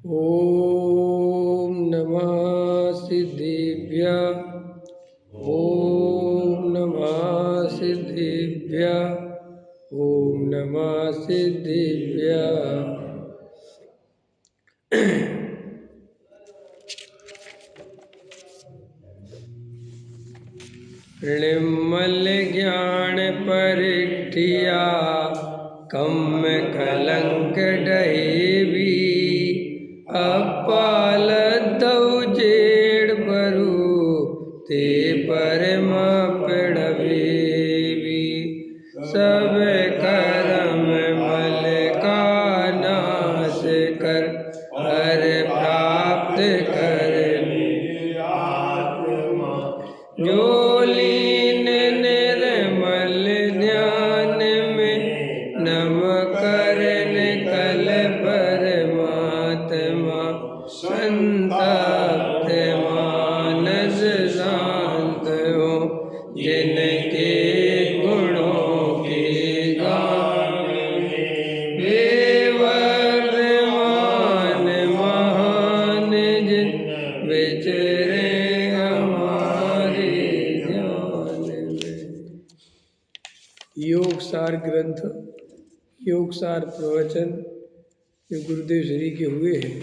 ॐ नमः सिद्धेभ्यः। ॐ नमः सिद्धेभ्यः। ॐ नमः सिद्धेभ्यः। निर्मल ज्ञान परिठिया कम कलंक डहेवी। अपाल दौ जेड़ बरु ते परम पड़वेवी। सब कर्म मल का नाश कर हर प्राप्त कर जो लीन निर्मल ध्यान में नम करन कल परमात्मा। संतप्त मानस शांत हो जिनके गुणों के गान वे वर्धमान महान जिन विचरे योग सार ग्रंथ, योग सार प्रवचन जो गुरुदेव श्री के हुए हैं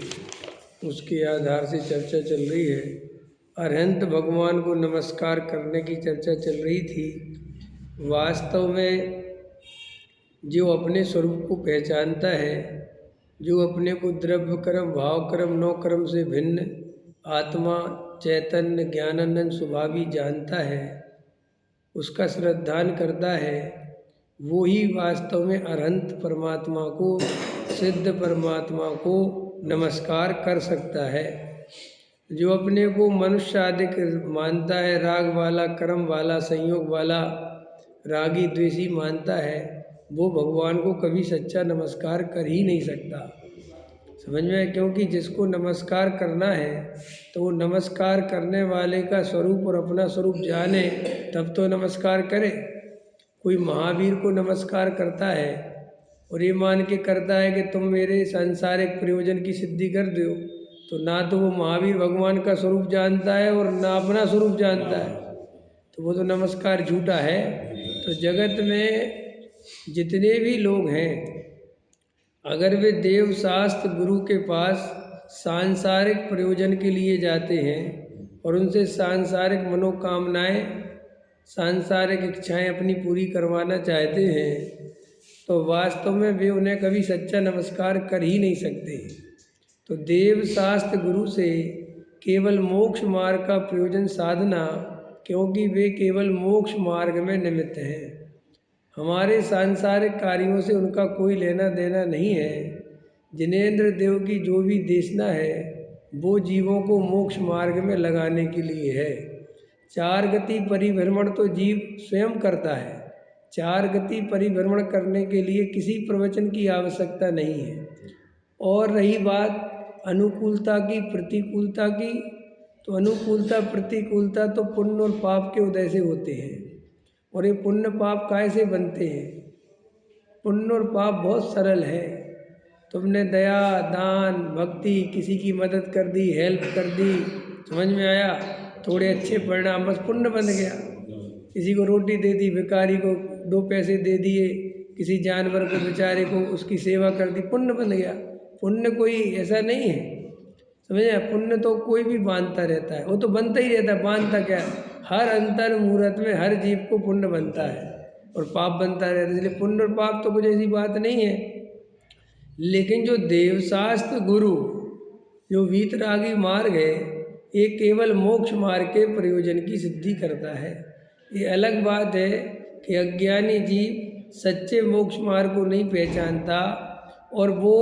उसके आधार से चर्चा चल रही है। अरहंत भगवान को नमस्कार करने की चर्चा चल रही थी। वास्तव में जो अपने स्वरूप को पहचानता है, जो अपने को द्रव्य कर्म भाव कर्म नौ कर्म से भिन्न आत्मा चैतन्य ज्ञानानंद स्वभावी जानता है, उसका श्रद्धान करता है, वो ही वास्तव में अरहंत परमात्मा को, सिद्ध परमात्मा को नमस्कार कर सकता है। जो अपने को मनुष्य आदि मानता है, राग वाला कर्म वाला संयोग वाला रागी द्वेषी मानता है, वो भगवान को कभी सच्चा नमस्कार कर ही नहीं सकता। समझ में? क्योंकि जिसको नमस्कार करना है तो वो नमस्कार करने वाले का स्वरूप और अपना स्वरूप जाने तब तो नमस्कार करे। कोई महावीर को नमस्कार करता है और ये मान के करता है कि तुम मेरे सांसारिक प्रयोजन की सिद्धि कर दो, तो ना तो वो महावीर भगवान का स्वरूप जानता है और ना अपना स्वरूप जानता है, तो वो तो नमस्कार झूठा है। तो जगत में जितने भी लोग हैं, अगर वे देव शास्त्र गुरु के पास सांसारिक प्रयोजन के लिए जाते हैं और उनसे सांसारिक मनोकामनाएं सांसारिक इच्छाएं अपनी पूरी करवाना चाहते हैं, तो वास्तव में वे उन्हें कभी सच्चा नमस्कार कर ही नहीं सकते। तो देव शास्त्र गुरु से केवल मोक्ष मार्ग का प्रयोजन साधना, क्योंकि वे केवल मोक्ष मार्ग में निमित्त हैं। हमारे सांसारिक कार्यों से उनका कोई लेना देना नहीं है। जिनेंद्र देव की जो भी देशना है वो जीवों को मोक्ष मार्ग में लगाने के लिए है। चार गति परिभ्रमण तो जीव स्वयं करता है। चार गति परिभ्रमण करने के लिए किसी प्रवचन की आवश्यकता नहीं है। और रही बात अनुकूलता की प्रतिकूलता की, तो अनुकूलता प्रतिकूलता तो पुण्य और पाप के उदय से होते हैं। और ये पुण्य पाप कैसे बनते हैं? पुण्य और पाप बहुत सरल है। तुमने दया दान भक्ति किसी की मदद कर दी, हेल्प कर दी, समझ में आया, थोड़े अच्छे परिणाम, बस पुण्य बन गया। किसी को रोटी दे दी, भिखारी को 2 पैसे दे दिए, किसी जानवर को बेचारे को उसकी सेवा कर दी, पुण्य बन गया। पुण्य कोई ऐसा नहीं है, समझे? पुण्य तो कोई भी बांधता रहता है, वो तो बनता ही रहता है। बांधता क्या है? हर अंतर मुहूर्त में हर जीव को पुण्य बनता है और पाप बनता रहता है। इसलिए पुण्य और पाप तो कुछ ऐसी बात नहीं है। लेकिन जो देवशास्त्र गुरु, जो वीतरागी मार्ग है, ये केवल मोक्ष मार्ग के प्रयोजन की सिद्धि करता है। ये अलग बात है कि अज्ञानी जीव सच्चे मोक्ष मार्ग को नहीं पहचानता और वो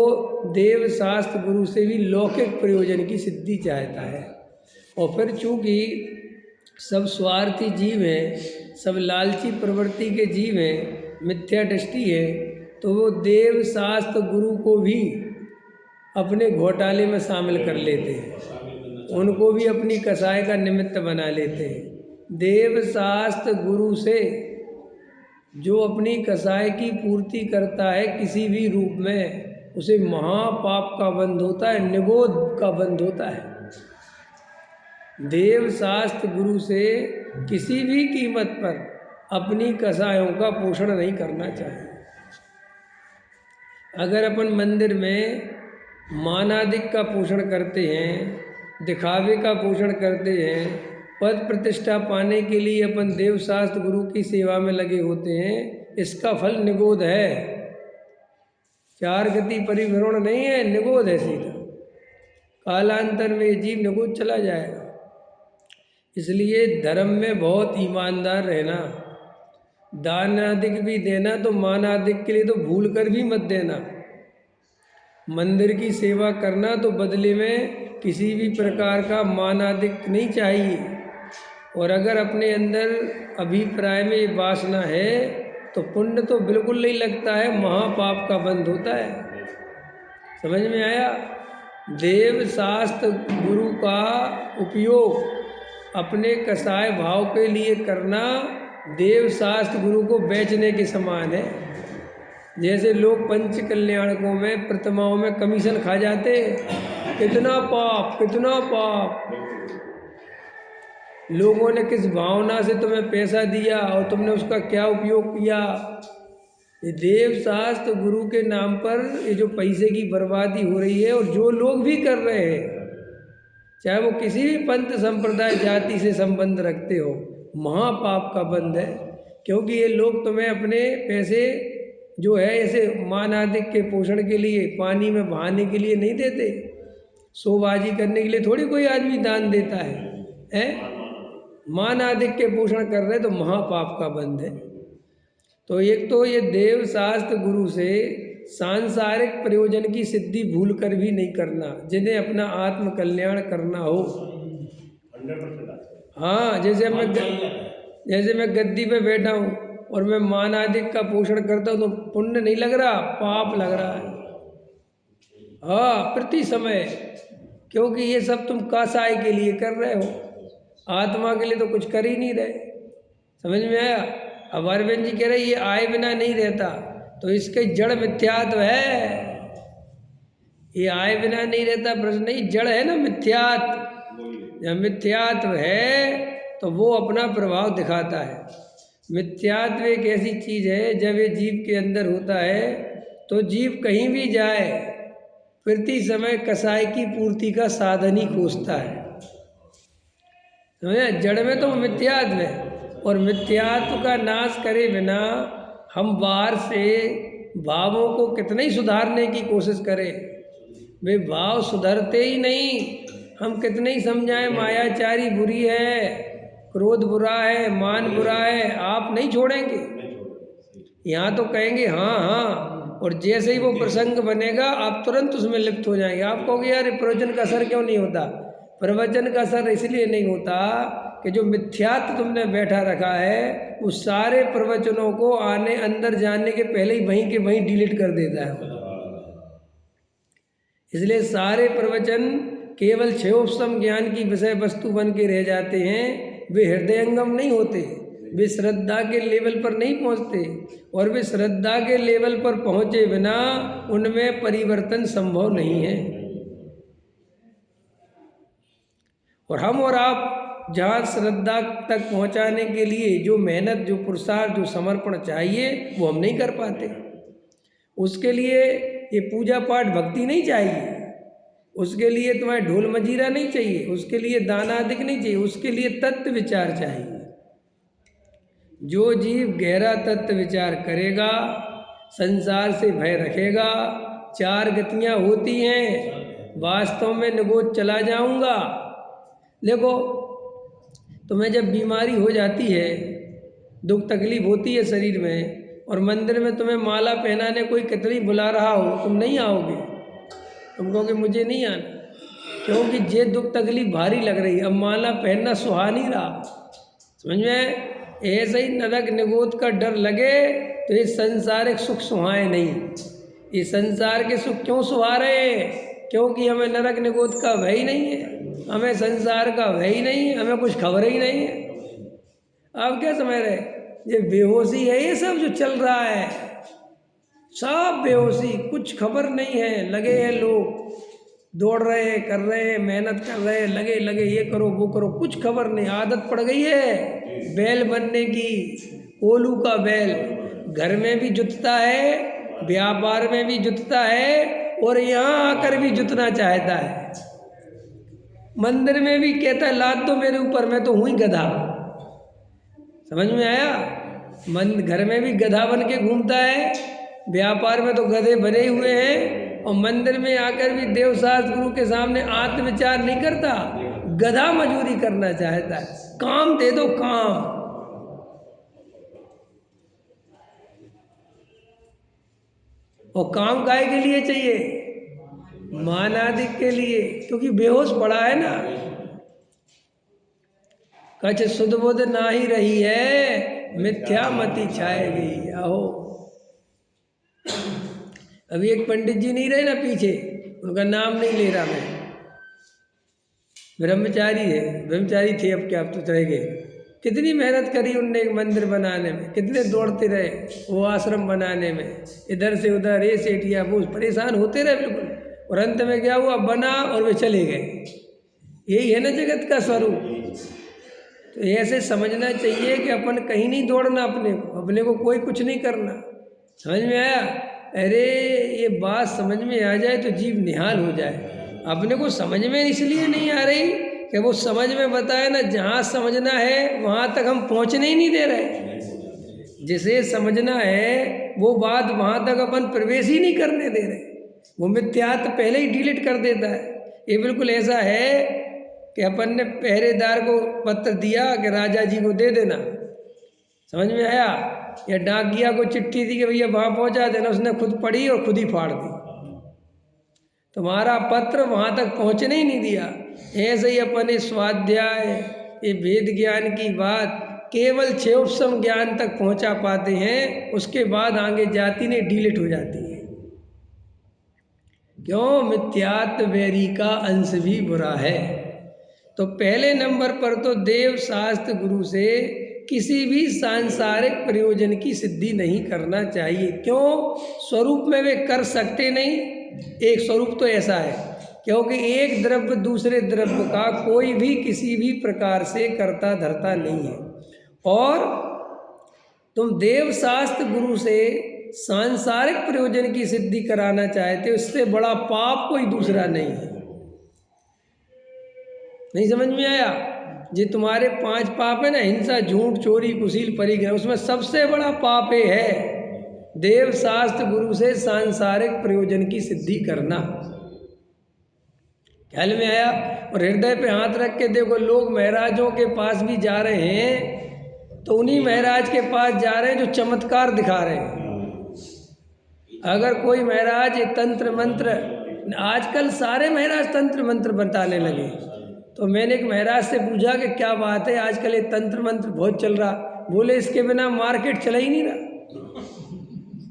देव शास्त्र गुरु से भी लौकिक प्रयोजन की सिद्धि चाहता है। और फिर चूँकि सब स्वार्थी जीव हैं, सब लालची प्रवृत्ति के जीव हैं, मिथ्या दृष्टि है, तो वो देव शास्त्र गुरु को भी अपने घोटाले में शामिल कर लेते हैं, उनको भी अपनी कसाई का निमित्त बना लेते हैं। देव शास्त्र गुरु से जो अपनी कसाई की पूर्ति करता है किसी भी रूप में, उसे महापाप का बंध होता है, निगोध का बंध होता है। देव शास्त्र गुरु से किसी भी कीमत पर अपनी कसायों का पोषण नहीं करना चाहिए। अगर अपन मंदिर में मानादिक का पोषण करते हैं, दिखावे का पोषण करते हैं, पद प्रतिष्ठा पाने के लिए अपन देव शास्त्र गुरु की सेवा में लगे होते हैं, इसका फल निगोध है। चार गति परिभ्रमण नहीं है, निगोध है सीधा। कालांतर में ये जीव निगोध चला जाएगा। इसलिए धर्म में बहुत ईमानदार रहना। दान आदिक भी देना तो मान आदिक के लिए तो भूल कर भी मत देना। मंदिर की सेवा करना तो बदले में किसी भी प्रकार का मान आदिक नहीं चाहिए। और अगर अपने अंदर अभिप्राय में वासना है तो पुण्य तो बिल्कुल नहीं लगता है, महापाप का बंध होता है। समझ में आया? देव शास्त्र गुरु का उपयोग अपने कसाय भाव के लिए करना देव शास्त्र गुरु को बेचने के समान है। जैसे लोग पंच कल्याणकों में प्रतिमाओं में कमीशन खा जाते, कितना पाप कितना पाप। लोगों ने किस भावना से तुम्हें पैसा दिया और तुमने उसका क्या उपयोग किया। ये देव शास्त्र गुरु के नाम पर ये जो पैसे की बर्बादी हो रही है, और जो लोग भी कर रहे हैं, चाहे वो किसी भी पंथ संप्रदाय जाति से संबंध रखते हो, महापाप का बंध है। क्योंकि ये लोग तुम्हें अपने पैसे जो है ऐसे मान आदिक के पोषण के लिए, पानी में बहाने के लिए नहीं देते। शोबाजी करने के लिए थोड़ी कोई आदमी दान देता है? मान आदिक के पोषण कर रहे तो महापाप का बंध है। तो एक तो ये देव शास्त्र गुरु से सांसारिक प्रयोजन की सिद्धि भूल कर भी नहीं करना, जिन्हें अपना आत्म कल्याण करना हो। हाँ, जैसे मैं गद्दी पे बैठा हूँ और मैं मान आदिक का पोषण करता हूँ तो पुण्य नहीं लग रहा, पाप लग रहा है। हाँ, प्रति समय, क्योंकि ये सब तुम कासाय के लिए कर रहे हो, आत्मा के लिए तो कुछ कर ही नहीं रहे। समझ में आया? अब अरविंद जी कह रहे ये आए बिना नहीं रहता, तो इसके जड़ मिथ्यात्व है। ये आए बिना नहीं रहता प्रश्न नहीं, जड़ है ना मिथ्यात्व। जब मिथ्यात्व है तो वो अपना प्रभाव दिखाता है। मिथ्यात्व एक ऐसी चीज़ है, जब ये जीव के अंदर होता है तो जीव कहीं भी जाए प्रति समय कसाई की पूर्ति का साधन ही खोजता है। समझे? जड़ में तो मिथ्यात्व है, और मिथ्यात्व का नाश करे बिना हम बाहर से भावों को कितना ही सुधारने की कोशिश करें, वे भाव सुधरते ही नहीं। हम कितने ही समझाएं मायाचारी बुरी है, क्रोध बुरा है, मान बुरा है, आप नहीं छोड़ेंगे। यहाँ तो कहेंगे हाँ हाँ, और जैसे ही वो प्रसंग बनेगा आप तुरंत उसमें लिप्त हो जाएंगे। आप कहोगे यार प्रवचन का असर क्यों नहीं होता? प्रवचन का असर इसलिए नहीं होता कि जो मिथ्यात्व तुमने बैठा रखा है वो सारे प्रवचनों को आने अंदर जाने के पहले ही वहीं के वहीं डिलीट कर देता है। इसलिए सारे प्रवचन केवल क्षयोपम ज्ञान की विषय वस्तु बन के रह जाते हैं, वे हृदयंगम नहीं होते, वे श्रद्धा के लेवल पर नहीं पहुंचते, और वे श्रद्धा के लेवल पर पहुंचे बिना उनमें परिवर्तन संभव नहीं है। और हम और आप जहाँ श्रद्धा तक पहुँचाने के लिए जो मेहनत, जो पुरुषार्थ, जो समर्पण चाहिए वो हम नहीं कर पाते। उसके लिए ये पूजा पाठ भक्ति नहीं चाहिए, उसके लिए तुम्हारे ढोल मजीरा नहीं चाहिए, उसके लिए दान आदिक नहीं चाहिए, उसके लिए तत्व विचार चाहिए। जो जीव गहरा तत्व विचार करेगा, संसार से भय रखेगा, चार गतियाँ होती हैं, वास्तव में निगोद चला जाऊंगा। देखो, तुम्हें जब बीमारी हो जाती है, दुख तकलीफ होती है शरीर में, और मंदिर में तुम्हें माला पहनाने कोई कितनी बुला रहा हो, तुम नहीं आओगे। तुम कहोगे मुझे नहीं आना, क्योंकि ये दुख तकलीफ भारी लग रही है, अब माला पहनना सुहा नहीं रहा। समझ में? ऐसे ही नरक निगोद का डर लगे तो ये संसारिक सुख सुहाए नहीं। ये संसार के सुख क्यों सुहा रहे हैं? क्योंकि हमें नरक निगोद का भय ही नहीं है, हमें संसार का भय ही नहीं है, हमें कुछ खबर ही नहीं है। आप क्या समझ रहे? ये बेहोशी है ये सब जो चल रहा है, सब बेहोशी, कुछ खबर नहीं है। लगे हैं लोग, दौड़ रहे हैं, कर रहे हैं, मेहनत कर रहे हैं, लगे लगे ये करो वो करो, कुछ खबर नहीं। आदत पड़ गई है बैल बनने की, कोलू का बैल। घर में भी जुतता है, व्यापार में भी जुतता है, और यहाँ आकर भी जुतना चाहता है। मंदिर में भी कहता है लाद दो मेरे ऊपर, मैं तो हूँ ही गधा। समझ में आया? घर में भी गधा बन के घूमता है, व्यापार में तो गधे भरे हुए हैं, और मंदिर में आकर भी देवशास्त्र गुरु के सामने आत्मविचार नहीं करता, गधा मजूरी करना चाहता है। काम दे दो, काम। और काम काहे के लिए चाहिए? मानादिक के लिए, क्योंकि बेहोश पड़ा है ना। कछ सुध बुध ना ही रही है, मिथ्या मति छाएगी। आहो, अभी एक पंडित जी नहीं रहे ना पीछे, उनका नाम नहीं ले रहा मैं, ब्रह्मचारी है, ब्रह्मचारी थे, अब क्या, अब तो रह गए। कितनी मेहनत करी उनने एक मंदिर बनाने में, कितने दौड़ते रहे वो आश्रम बनाने में, इधर से उधर, ये सेठिया वो, परेशान होते रहे बिल्कुल। और अंत में क्या हुआ, बना और वे चले गए। यही है ना जगत का स्वरूप। तो ऐसे समझना चाहिए कि अपन कहीं नहीं दौड़ना, अपने को कोई कुछ नहीं करना। समझ में आया? अरे ये बात समझ में आ जाए तो जीव निहाल हो जाए। अपने को समझ में इसलिए नहीं आ रही कि वो समझ में बताए ना, जहाँ समझना है वहाँ तक हम पहुँचने ही नहीं दे रहे। जिसे समझना है वो बात वहाँ तक अपन प्रवेश ही नहीं करने दे रहे। वो मिथ्यात्व पहले ही डिलीट कर देता है। ये बिल्कुल ऐसा है कि अपन ने पहरेदार को पत्र दिया कि राजा जी को दे देना, समझ में आया? या डाकिया को चिट्ठी दी कि भैया वहाँ पहुँचा देना, उसने खुद पढ़ी और खुद ही फाड़ दी। तुम्हारा पत्र वहाँ तक पहुँचने ही नहीं दिया। ऐसे ही अपने स्वाध्याय, ये वेद ज्ञान की बात केवल क्षेपसम ज्ञान तक पहुँचा पाते हैं, उसके बाद आगे जाती नहीं, डिलीट हो जाती है। क्यों? मिथ्यात्व वैरी का अंश भी बुरा है। तो पहले नंबर पर तो देव शास्त्र गुरु से किसी भी सांसारिक प्रयोजन की सिद्धि नहीं करना चाहिए। क्यों? स्वरूप में वे कर सकते नहीं। एक स्वरूप तो ऐसा है, क्योंकि एक द्रव्य दूसरे द्रव्य का कोई भी किसी भी प्रकार से करता धरता नहीं है। और तुम देव शास्त्र गुरु से सांसारिक प्रयोजन की सिद्धि कराना चाहते हो, इससे बड़ा पाप कोई दूसरा नहीं है। नहीं समझ में आया? जी तुम्हारे 5 पाप है ना, हिंसा, झूठ, चोरी, कुशील, परिग्रह, उसमें सबसे बड़ा पाप ये है देव शास्त्र गुरु से सांसारिक प्रयोजन की सिद्धि करना। ख्याल में आया? और हृदय पे हाथ रख के देखो, लोग महाराजों के पास भी जा रहे हैं तो उन्हीं महाराज के पास जा रहे हैं जो चमत्कार दिखा रहे हैं। अगर कोई महाराज ये तंत्र मंत्र, आजकल सारे महाराज तंत्र मंत्र बताने लगे, तो मैंने एक महाराज से पूछा कि क्या बात है, आजकल ये तंत्र मंत्र बहुत चल रहा। बोले इसके बिना मार्केट चला ही नहीं रहा।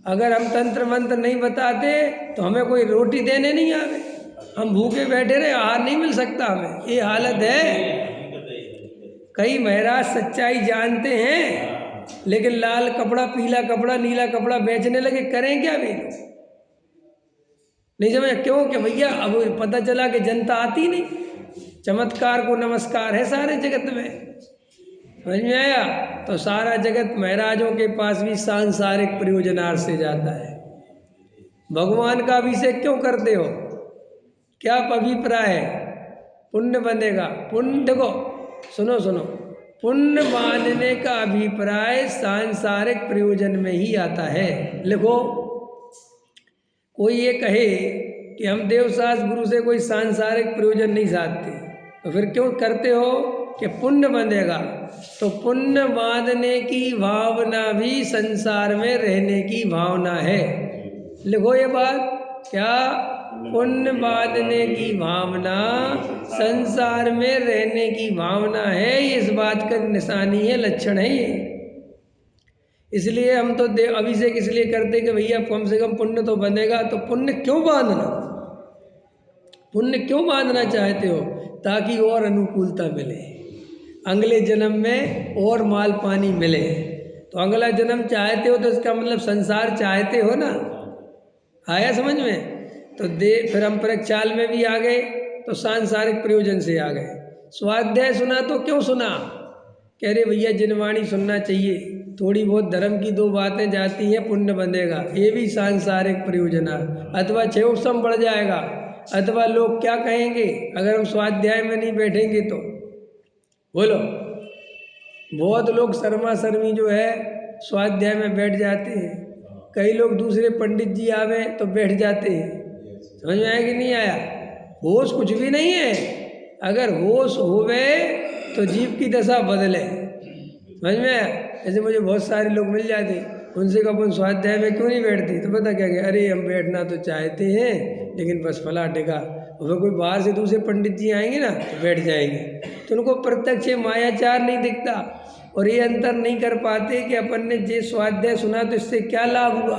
अगर हम तंत्र मंत्र नहीं बताते तो हमें कोई रोटी देने नहीं आवे, हम भूखे बैठे रहे, आहार नहीं मिल सकता हमें, ये हालत है। कई महाराज सच्चाई जानते हैं लेकिन लाल कपड़ा, पीला कपड़ा, नीला कपड़ा बेचने लगे, करें क्या भी नहीं समझ। क्यों? कि भैया अब पता चला कि जनता आती नहीं, चमत्कार को नमस्कार है सारे जगत में। समझ में आया? तो सारा जगत महाराजों के पास भी सांसारिक प्रयोजनार्थ से जाता है। भगवान का अभिषेक क्यों करते हो? क्या अभिप्राय है? पुण्य बनेगा। पुण्य देखो, सुनो, पुण्य बांधने का अभिप्राय सांसारिक प्रयोजन में ही आता है। लिखो, कोई ये कहे कि हम देवशास्त्र गुरु से कोई सांसारिक प्रयोजन नहीं साधते, तो फिर क्यों करते हो? कि पुण्य बंधेगा। तो पुण्य बांधने की भावना भी संसार में रहने की भावना है। लिखो ये बात, क्या? पुण्य बांधने की भावना संसार में रहने की भावना है। ये इस बात का निशानी है, लक्षण है ये। इसलिए हम तो अभिषेक इसलिए करते कि भैया कम से कम पुण्य तो बनेगा। तो पुण्य क्यों बांधना? पुण्य क्यों बांधना चाहते हो? ताकि और अनुकूलता मिले, अगले जन्म में और माल पानी मिले। तो अगला जन्म चाहते हो तो इसका मतलब संसार चाहते हो ना। आया समझ में? तो फिर हम प्रक्षाल में भी आ गए, तो सांसारिक प्रयोजन से आ गए। स्वाध्याय सुना तो क्यों सुना? कह रहे भैया जिनवाणी सुनना चाहिए, थोड़ी बहुत धर्म की 2 बातें जाती हैं, पुण्य बंधेगा, ये भी सांसारिक प्रयोजन है। अथवा क्षेम बढ़ जाएगा, अथवा लोग क्या कहेंगे अगर हम स्वाध्याय में नहीं बैठेंगे तो? बोलो। बहुत लोग शर्मा शर्मी जो है स्वाध्याय में बैठ जाते हैं, कई लोग दूसरे पंडित जी आवे तो बैठ जाते हैं। समझ में आया कि नहीं आया? होश कुछ भी नहीं है। अगर होश होवे तो जीव की दशा बदले। समझ में आया? जैसे मुझे बहुत सारे लोग मिल जाते, उनसे कब अपन स्वाध्याय में क्यों नहीं बैठती, तो पता क्या क्या, अरे हम बैठना तो चाहते हैं लेकिन बस फला टेका, और कोई बाहर से दूसरे पंडित जी आएंगे ना तो बैठ जाएंगे, तो उनको प्रत्यक्ष मायाचार नहीं दिखता, और ये अंतर नहीं कर पाते कि अपन ने जे स्वाध्याय सुना तो इससे क्या लाभ हुआ,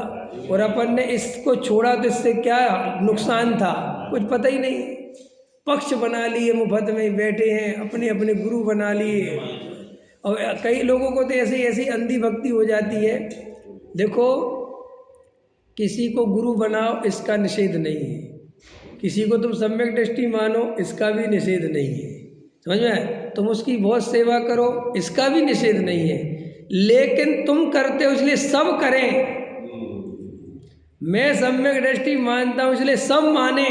और अपन ने इसको छोड़ा तो इससे क्या नुकसान था, कुछ पता ही नहीं। पक्ष बना लिए, मुफ्त में बैठे हैं, अपने अपने गुरु बना लिए। और कई लोगों को तो ऐसी ऐसी अंधी भक्ति हो जाती है। देखो, किसी को गुरु बनाओ इसका निषेध नहीं है, किसी को तुम सम्यक दृष्टि मानो इसका भी निषेध नहीं है। समझ में आया? तुम उसकी बहुत सेवा करो इसका भी निषेध नहीं है, लेकिन तुम करते हो इसलिए सब करें। मैं सम्यक दृष्टि मानता हूँ इसलिए सब माने,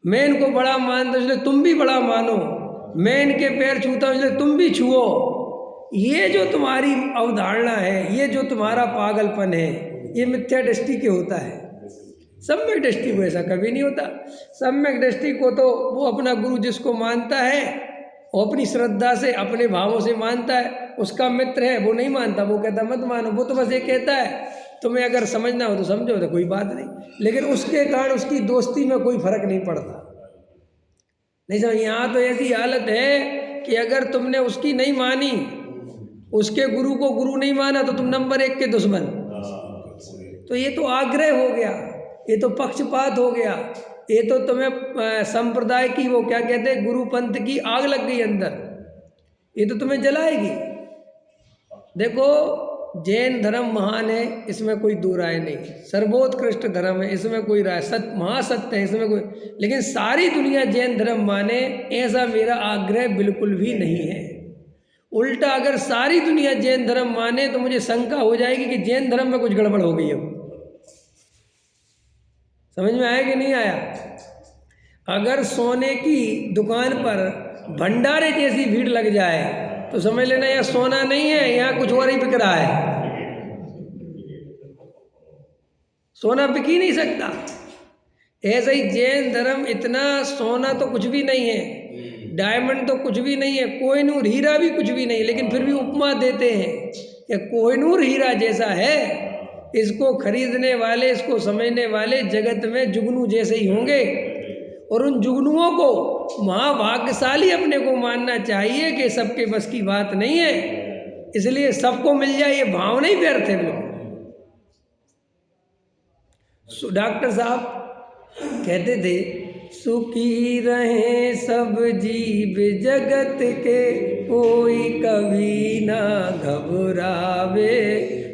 मैं इनको बड़ा मानता हूँ इसलिए तुम भी बड़ा मानो, मैं इनके पैर छूता हूँ इसलिए तुम भी छुओ। ये जो तुम्हारी अवधारणा है, ये जो तुम्हारा पागलपन है, ये मिथ्या दृष्टि के होता है। सम्यक दृष्टि को ऐसा कभी नहीं होता। सम्यक दृष्टि को तो वो अपना गुरु जिसको मानता है, वो अपनी श्रद्धा से अपने भावों से मानता है। उसका मित्र है वो नहीं मानता, वो कहता मत मानो, वो तो बस ये कहता है तुम्हें अगर समझना हो तो समझो, तो कोई बात नहीं, लेकिन उसके कारण उसकी दोस्ती में कोई फर्क नहीं पड़ता। नहीं समझ? यहाँ तो ऐसी हालत है कि अगर तुमने उसकी नहीं मानी, उसके गुरु को गुरु नहीं माना, तो तुम नंबर 1 के दुश्मन। तो ये तो आग्रह हो गया, ये तो पक्षपात हो गया, ये तो तुम्हें संप्रदाय की वो क्या कहते हैं गुरु पंथ की आग लग गई अंदर, ये तो तुम्हें जलाएगी। देखो, जैन धर्म महान है, इसमें कोई दो राय नहीं, सर्वोत्कृष्ट धर्म है, इसमें कोई राय, सत्य महासत्य है, इसमें कोई, लेकिन सारी दुनिया जैन धर्म माने ऐसा मेरा आग्रह बिल्कुल भी नहीं है। उल्टा अगर सारी दुनिया जैन धर्म माने तो मुझे शंका हो जाएगी कि जैन धर्म में कुछ गड़बड़ हो गई अब। समझ में आया कि नहीं आया? अगर सोने की दुकान पर भंडारे जैसी भीड़ लग जाए तो समझ लेना यह सोना नहीं है, यहाँ कुछ और ही बिक रहा है। सोना बिक ही नहीं सकता। ऐसा ही जैन धर्म, इतना सोना तो कुछ भी नहीं है, डायमंड तो कुछ भी नहीं है, कोहिनूर हीरा भी कुछ भी नहीं, लेकिन फिर भी उपमा देते हैं कि कोहिनूर हीरा जैसा है, इसको खरीदने वाले, इसको समझने वाले जगत में जुगनू जैसे ही होंगे, और उन जुगनुओं को महाभाग्यशाली अपने को मानना चाहिए कि सबके बस की बात नहीं है, इसलिए सबको मिल जाए, ये भावना ही व्यर्थ है बिल्कुल। डॉक्टर साहब कहते थे सुखी रहे सब जीव जगत के, कोई कभी ना घबरावे।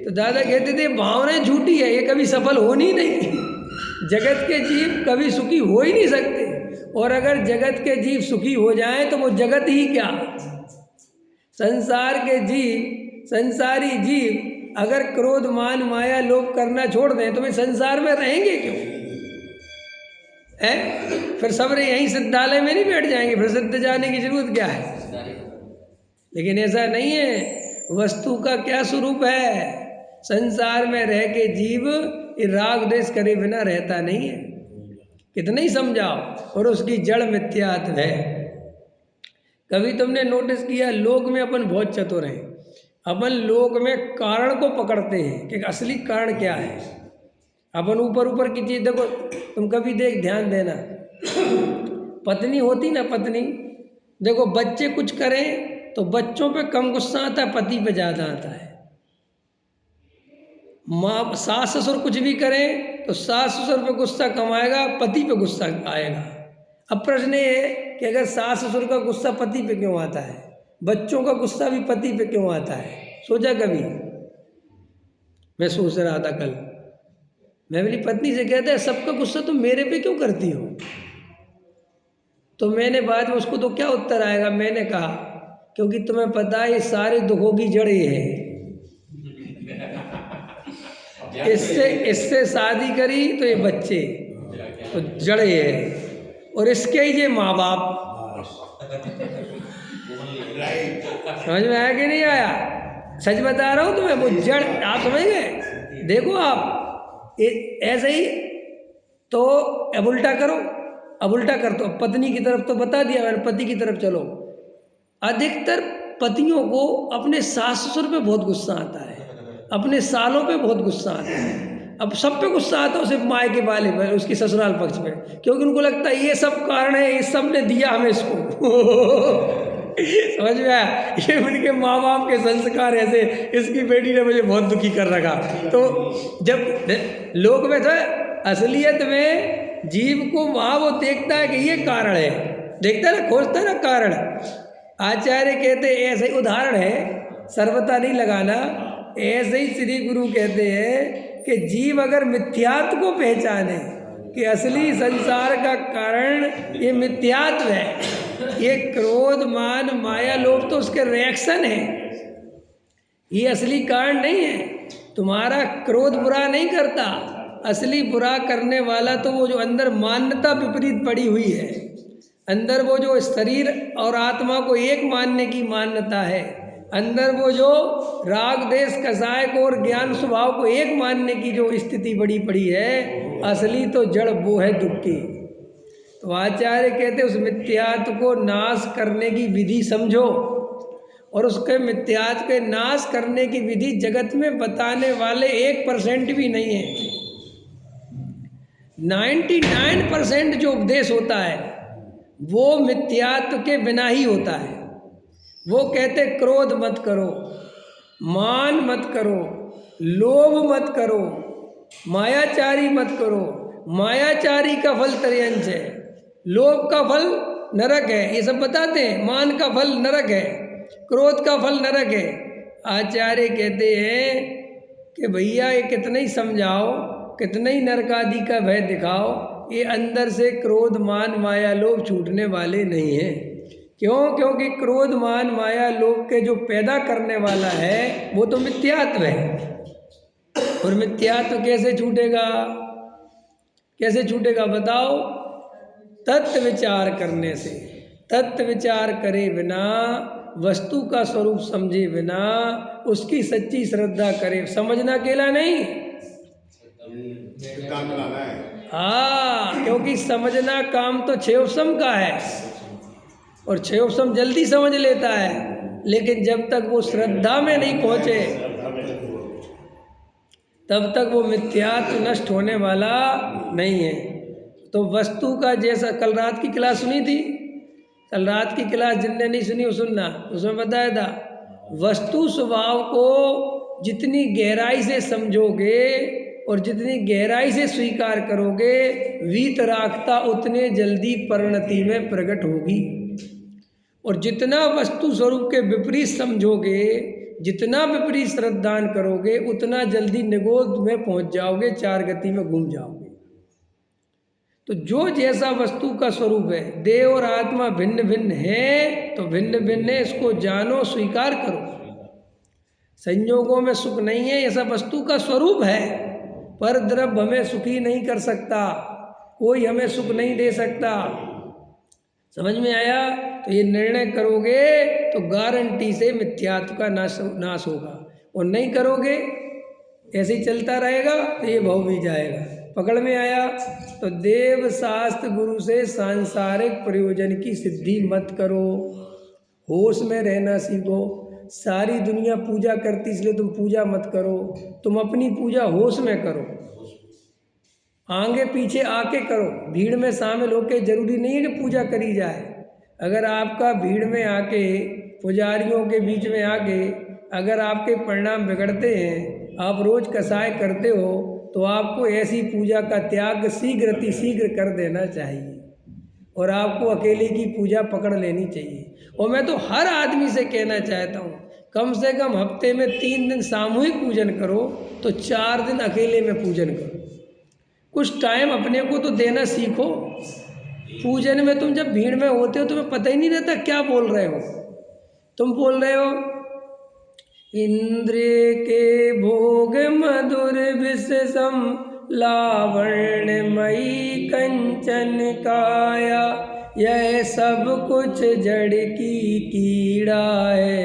तो दादा कहते थे भावनाएं झूठी है, ये कभी सफल होनी नहीं, जगत के जीव कभी सुखी हो ही नहीं सकते, और अगर जगत के जीव सुखी हो जाएं तो वो जगत ही क्या, संसार के जीव, संसारी जीव अगर क्रोध मान माया लोभ करना छोड़ दें तो वे संसार में रहेंगे क्यों? है फिर सब यहीं सिद्धालय में नहीं बैठ जाएंगे, फिर सिद्ध जाने की जरूरत क्या है? लेकिन ऐसा नहीं है। वस्तु का क्या स्वरूप है? संसार में रह के जीव राग द्वेष करे बिना रहता नहीं है, कितना ही समझाओ, और उसकी जड़ मिथ्यात्व है। कभी तुमने नोटिस किया, लोक में अपन बहुत चतुर हैं, अपन लोक में कारण को पकड़ते हैं कि असली कारण क्या है। अपन ऊपर ऊपर की चीज़ देखो, तुम कभी ध्यान देना, पत्नी होती ना, पत्नी देखो, बच्चे कुछ करें तो बच्चों पे कम गुस्सा आता है, पति पे ज़्यादा आता है। माँ सास ससुर कुछ भी करें तो सास ससुर पे गुस्सा कम आएगा, पति पे गुस्सा आएगा। अब प्रश्न ये है कि अगर सास ससुर का गुस्सा पति पे क्यों आता है, बच्चों का गुस्सा भी पति पे क्यों आता है? सोचा कभी? मैं सोच रहा था कल, मैं मेरी पत्नी से कहता है सबका गुस्सा तुम मेरे पे क्यों करती हो? तो मैंने बाद में उसको तो क्या उत्तर आएगा, मैंने कहा क्योंकि तुम्हें पता है ये सारे दुखों की जड़ ये है। इससे शादी करी तो ये बच्चे, तो जड़ ये है, और इसके ही ये माँ बाप। समझ में आया कि नहीं आया? सच बता रहा हूँ तुम्हें, वो जड़ आप समझ गए। देखो आप ऐसे ही तो अब उल्टा करो, अब उल्टा कर दो। पत्नी की तरफ तो बता दिया मैंने, पति की तरफ चलो। अधिकतर पतियों को अपने सास ससुर पे बहुत गुस्सा आता है, अपने सालों पे बहुत गुस्सा आता है। अब सब पे गुस्सा आता है, सिर्फ माए के वाले पर, उसकी ससुराल पक्ष में, क्योंकि उनको लगता है ये सब कारण है, ये सब ने दिया हमें इसको। समझ में आया? ये उनके माँ बाप के संस्कार ऐसे, इसकी बेटी ने मुझे बहुत दुखी कर रखा। तो जब लोक में तो असलियत में जीव को वहाँ वो देखता है कि ये कारण है, देखता है ना, खोजता है ना कारण। आचार्य कहते ऐसे ही उदाहरण है, सर्वथा नहीं लगाना। ऐसे ही श्री गुरु कहते हैं कि जीव अगर मिथ्यात्व को पहचाने कि असली संसार का कारण ये मिथ्यात्व है, ये क्रोध मान माया लोभ तो उसके रिएक्शन है, ये असली कारण नहीं है। तुम्हारा क्रोध बुरा नहीं करता, असली बुरा करने वाला तो वो जो अंदर मान्यता विपरीत पड़ी हुई है, अंदर वो जो शरीर और आत्मा को एक मानने की मान्यता है, अंदर वो जो राग देश कसाय को और ज्ञान स्वभाव को एक मानने की जो स्थिति बड़ी पड़ी है, असली तो जड़ वो है दुख की। तो आचार्य कहते उस मिथ्यात्व को नाश करने की विधि समझो, और उसके मिथ्यात्व के नाश करने की विधि जगत में बताने वाले 1% भी नहीं है। 99% जो उपदेश होता है वो मिथ्यात्व के बिना ही होता है। वो कहते क्रोध मत करो, मान मत करो, लोभ मत करो, मायाचारी मत करो। मायाचारी का फल त्रयंच है, लोभ का फल नरक है, ये सब बताते हैं। मान का फल नरक है, क्रोध का फल नरक है। आचार्य कहते हैं कि भैया ये कितना ही समझाओ, कितना ही नरक आदि का भय दिखाओ, ये अंदर से क्रोध मान माया लोभ छूटने वाले नहीं हैं। क्यों? क्योंकि क्रोध मान माया लोभ के जो पैदा करने वाला है वो तो मिथ्यात्व है। और मिथ्यात्व कैसे छूटेगा? कैसे छूटेगा बताओ? तत्व विचार करने से। तत्व विचार करे बिना, वस्तु का स्वरूप समझे बिना, उसकी सच्ची श्रद्धा करे। समझना अकेला नहीं, हाँ, क्योंकि समझना काम तो क्षयोपम का है, और क्षयोपम जल्दी समझ लेता है, लेकिन जब तक वो श्रद्धा में नहीं पहुंचे तब तक वो मिथ्यात्व नष्ट होने वाला नहीं है। तो वस्तु का जैसा, कल रात की क्लास सुनी थी, कल रात की क्लास जिनने नहीं सुनी वो सुनना, उसमें बताया था वस्तु स्वभाव को जितनी गहराई से समझोगे और जितनी गहराई से स्वीकार करोगे, वीतरागता उतने जल्दी परिणति में प्रकट होगी। और जितना वस्तु स्वरूप के विपरीत समझोगे, जितना विपरीत श्रद्धान करोगे, उतना जल्दी निगोद में पहुंच जाओगे, चार गति में घूम जाओगे। तो जो जैसा वस्तु का स्वरूप है, देह और आत्मा भिन्न भिन्न है, तो भिन्न भिन्न है, इसको जानो, स्वीकार करो। संयोगों में सुख नहीं है, ऐसा वस्तु का स्वरूप है, पर द्रव्य हमें सुखी नहीं कर सकता, कोई हमें सुख नहीं दे सकता। समझ में आया? तो ये निर्णय करोगे तो गारंटी से मिथ्यात्व का नाश होगा, और नहीं करोगे ऐसे ही चलता रहेगा तो ये भव भी जाएगा। पकड़ में आया? तो देव शास्त्र गुरु से सांसारिक प्रयोजन की सिद्धि मत करो, होश में रहना सीखो। सारी दुनिया पूजा करती इसलिए तुम पूजा मत करो, तुम अपनी पूजा होश में करो, आगे पीछे आके करो। भीड़ में शामिल होके जरूरी नहीं है कि पूजा करी जाए। अगर आपका भीड़ में आके, पुजारियों के बीच में आके अगर आपके परिणाम बिगड़ते हैं, आप रोज कसाय करते हो, तो आपको ऐसी पूजा का त्याग शीघ्र अतिशीघ्र कर देना चाहिए, और आपको अकेले की पूजा पकड़ लेनी चाहिए। और मैं तो हर आदमी से कहना चाहता हूँ, कम से कम हफ्ते में 3 दिन सामूहिक पूजन करो, तो 4 दिन अकेले में पूजन करो। कुछ टाइम अपने को तो देना सीखो। पूजन में तुम जब भीड़ में होते हो तुम्हें पता ही नहीं रहता क्या बोल रहे हो। तुम बोल रहे हो इंद्र के भोग मधुर विषम लावण्यमयी कंचन काया, यह सब कुछ जड़ की कीड़ा है,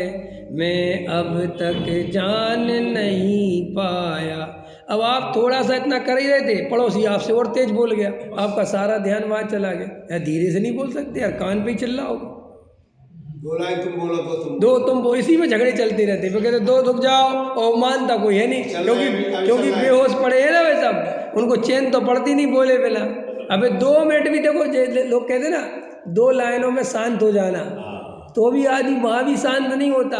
मैं अब तक जान नहीं पाया। अब आप थोड़ा सा इतना कर ही रहे थे, पड़ोसी आपसे और तेज बोल गया, आपका सारा ध्यान वहाँ चला गया। यार धीरे से नहीं बोल सकते यार, कान पे ही चिल्ला होगा। दो लाइन तुम बोलो तो तुम इसी में झगड़े चलते रहते। वो कहते दो रुक जाओ, और मानता कोई है नहीं, क्योंकि बेहोश पड़े हैं ना वे सब, उनको चैन तो पड़ती नहीं बोले बिना। अबे 2 मिनट भी देखो, लोग कहते ना 2 लाइनों में शांत हो जाना, तो भी आदमी वहाँ भी शांत नहीं होता।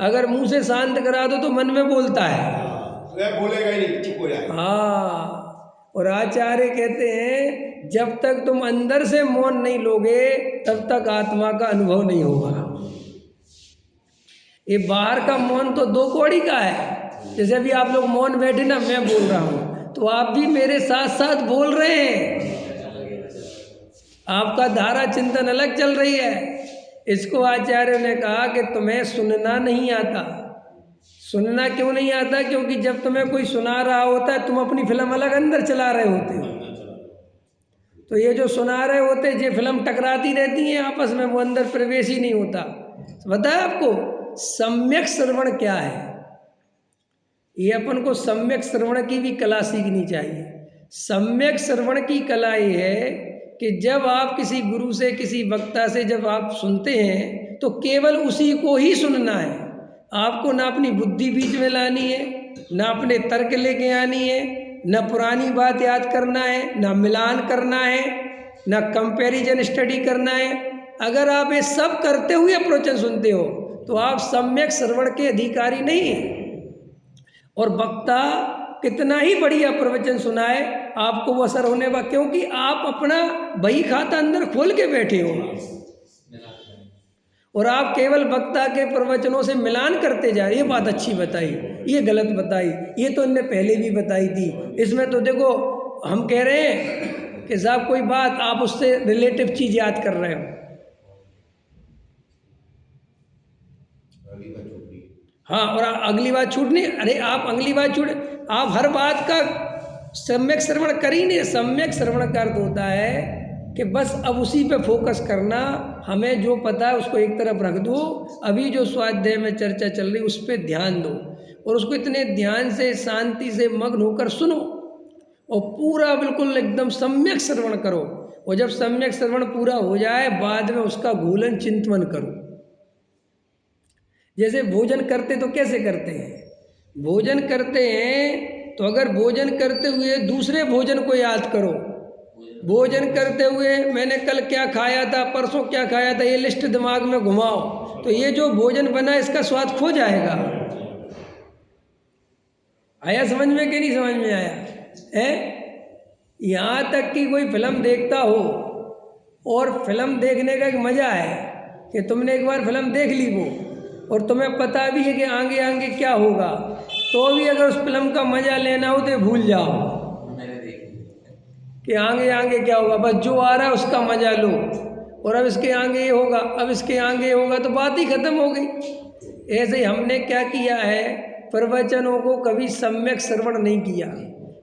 अगर मुंह से शांत करा दो तो मन में बोलता है, बोलेगा ही नहीं, चुप हो जाएगा। हाँ, और आचार्य कहते हैं जब तक तुम अंदर से मौन नहीं लोगे तब तक आत्मा का अनुभव नहीं होगा। ये बाहर का मौन तो 2 कौड़ी का है। जैसे अभी आप लोग मौन बैठे ना, मैं बोल रहा हूँ तो आप भी मेरे साथ साथ बोल रहे हैं, आपका धारा चिंतन अलग चल रही है। इसको आचार्य ने कहा कि तुम्हें सुनना नहीं आता। सुनना क्यों नहीं आता? क्योंकि जब तुम्हें कोई सुना रहा होता है तुम अपनी फिल्म अलग अंदर चला रहे होते हो। तो ये जो सुना रहे होते ये फिल्म टकराती रहती है आपस में, वो अंदर प्रवेश ही नहीं होता। बताया आपको सम्यक श्रवण क्या है? ये अपन को सम्यक श्रवण की भी कला सीखनी चाहिए। सम्यक श्रवण की कला ये है कि जब आप किसी गुरु से, किसी वक्ता से जब आप सुनते हैं तो केवल उसी को ही सुनना है। आपको ना अपनी बुद्धि बीच में लानी है, ना अपने तर्क लेके आनी है, ना पुरानी बात याद करना है, ना मिलान करना है, ना कंपैरिजन स्टडी करना है। अगर आप ये सब करते हुए प्रवचन सुनते हो तो आप सम्यक श्रवण के अधिकारी नहीं हैं। और वक्ता कितना ही बढ़िया प्रवचन सुनाए आपको वो असर होने का, क्योंकि आप अपना बही खाता अंदर खोल के बैठे हो और आप केवल वक्ता के प्रवचनों से मिलान करते जा रहे। ये बात अच्छी बताई, ये गलत बताई, ये तो इनने पहले भी बताई थी। इसमें तो देखो हम कह रहे हैं कि साहब कोई बात आप उससे रिलेटिव चीज़ याद कर रहे हो, हाँ, और अगली बात छूटनी। अरे आप अगली बात छूट, आप हर बात का सम्यक श्रवण कर ही नहीं। सम्यक श्रवण का अर्थ होता है कि बस अब उसी पे फोकस करना, हमें जो पता है उसको एक तरफ रख दो, अभी जो स्वाध्याय में चर्चा चल रही उस पर ध्यान दो और उसको इतने ध्यान से शांति से मग्न होकर सुनो और पूरा बिल्कुल एकदम सम्यक श्रवण करो। और जब सम्यक श्रवण पूरा हो जाए बाद में उसका घूलन चिंतन करो। जैसे भोजन करते तो कैसे करते हैं? भोजन करते हैं तो अगर भोजन करते हुए दूसरे भोजन को याद करो। भोजन करते हुए मैंने कल क्या खाया था, परसों क्या खाया था, ये लिस्ट दिमाग में घुमाओ तो ये जो भोजन बना इसका स्वाद खो जाएगा। आया समझ में कि नहीं समझ में आया है? यहाँ तक कि कोई फिल्म देखता हो और फिल्म देखने का एक मज़ा है कि तुमने एक बार फिल्म देख ली वो और तुम्हें पता भी है कि आगे आगे क्या होगा, तो भी अगर उस फिल्म का मज़ा लेना हो तो भूल जाओ कि आगे आगे क्या होगा। बस जो आ रहा है उसका मज़ा लो और अब इसके आगे ये होगा, अब इसके आगे होगा, तो बात ही खत्म हो गई। ऐसे ही हमने क्या किया है, प्रवचनों को कभी सम्यक श्रवण नहीं किया।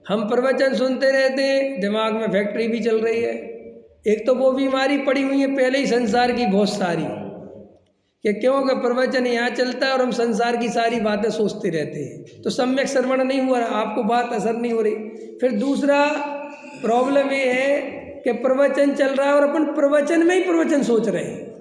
हम प्रवचन सुनते रहते हैं, दिमाग में फैक्ट्री भी चल रही है। एक तो वो बीमारी पड़ी हुई है पहले ही संसार की बहुत सारी, कि क्योंकि प्रवचन यहाँ चलता है और हम संसार की सारी बातें सोचते रहते हैं, तो सम्यक श्रवण नहीं हुआ, आपको बात असर नहीं हो रही। फिर दूसरा प्रॉब्लम ये है कि प्रवचन चल रहा है और अपन प्रवचन में ही प्रवचन सोच रहे हैं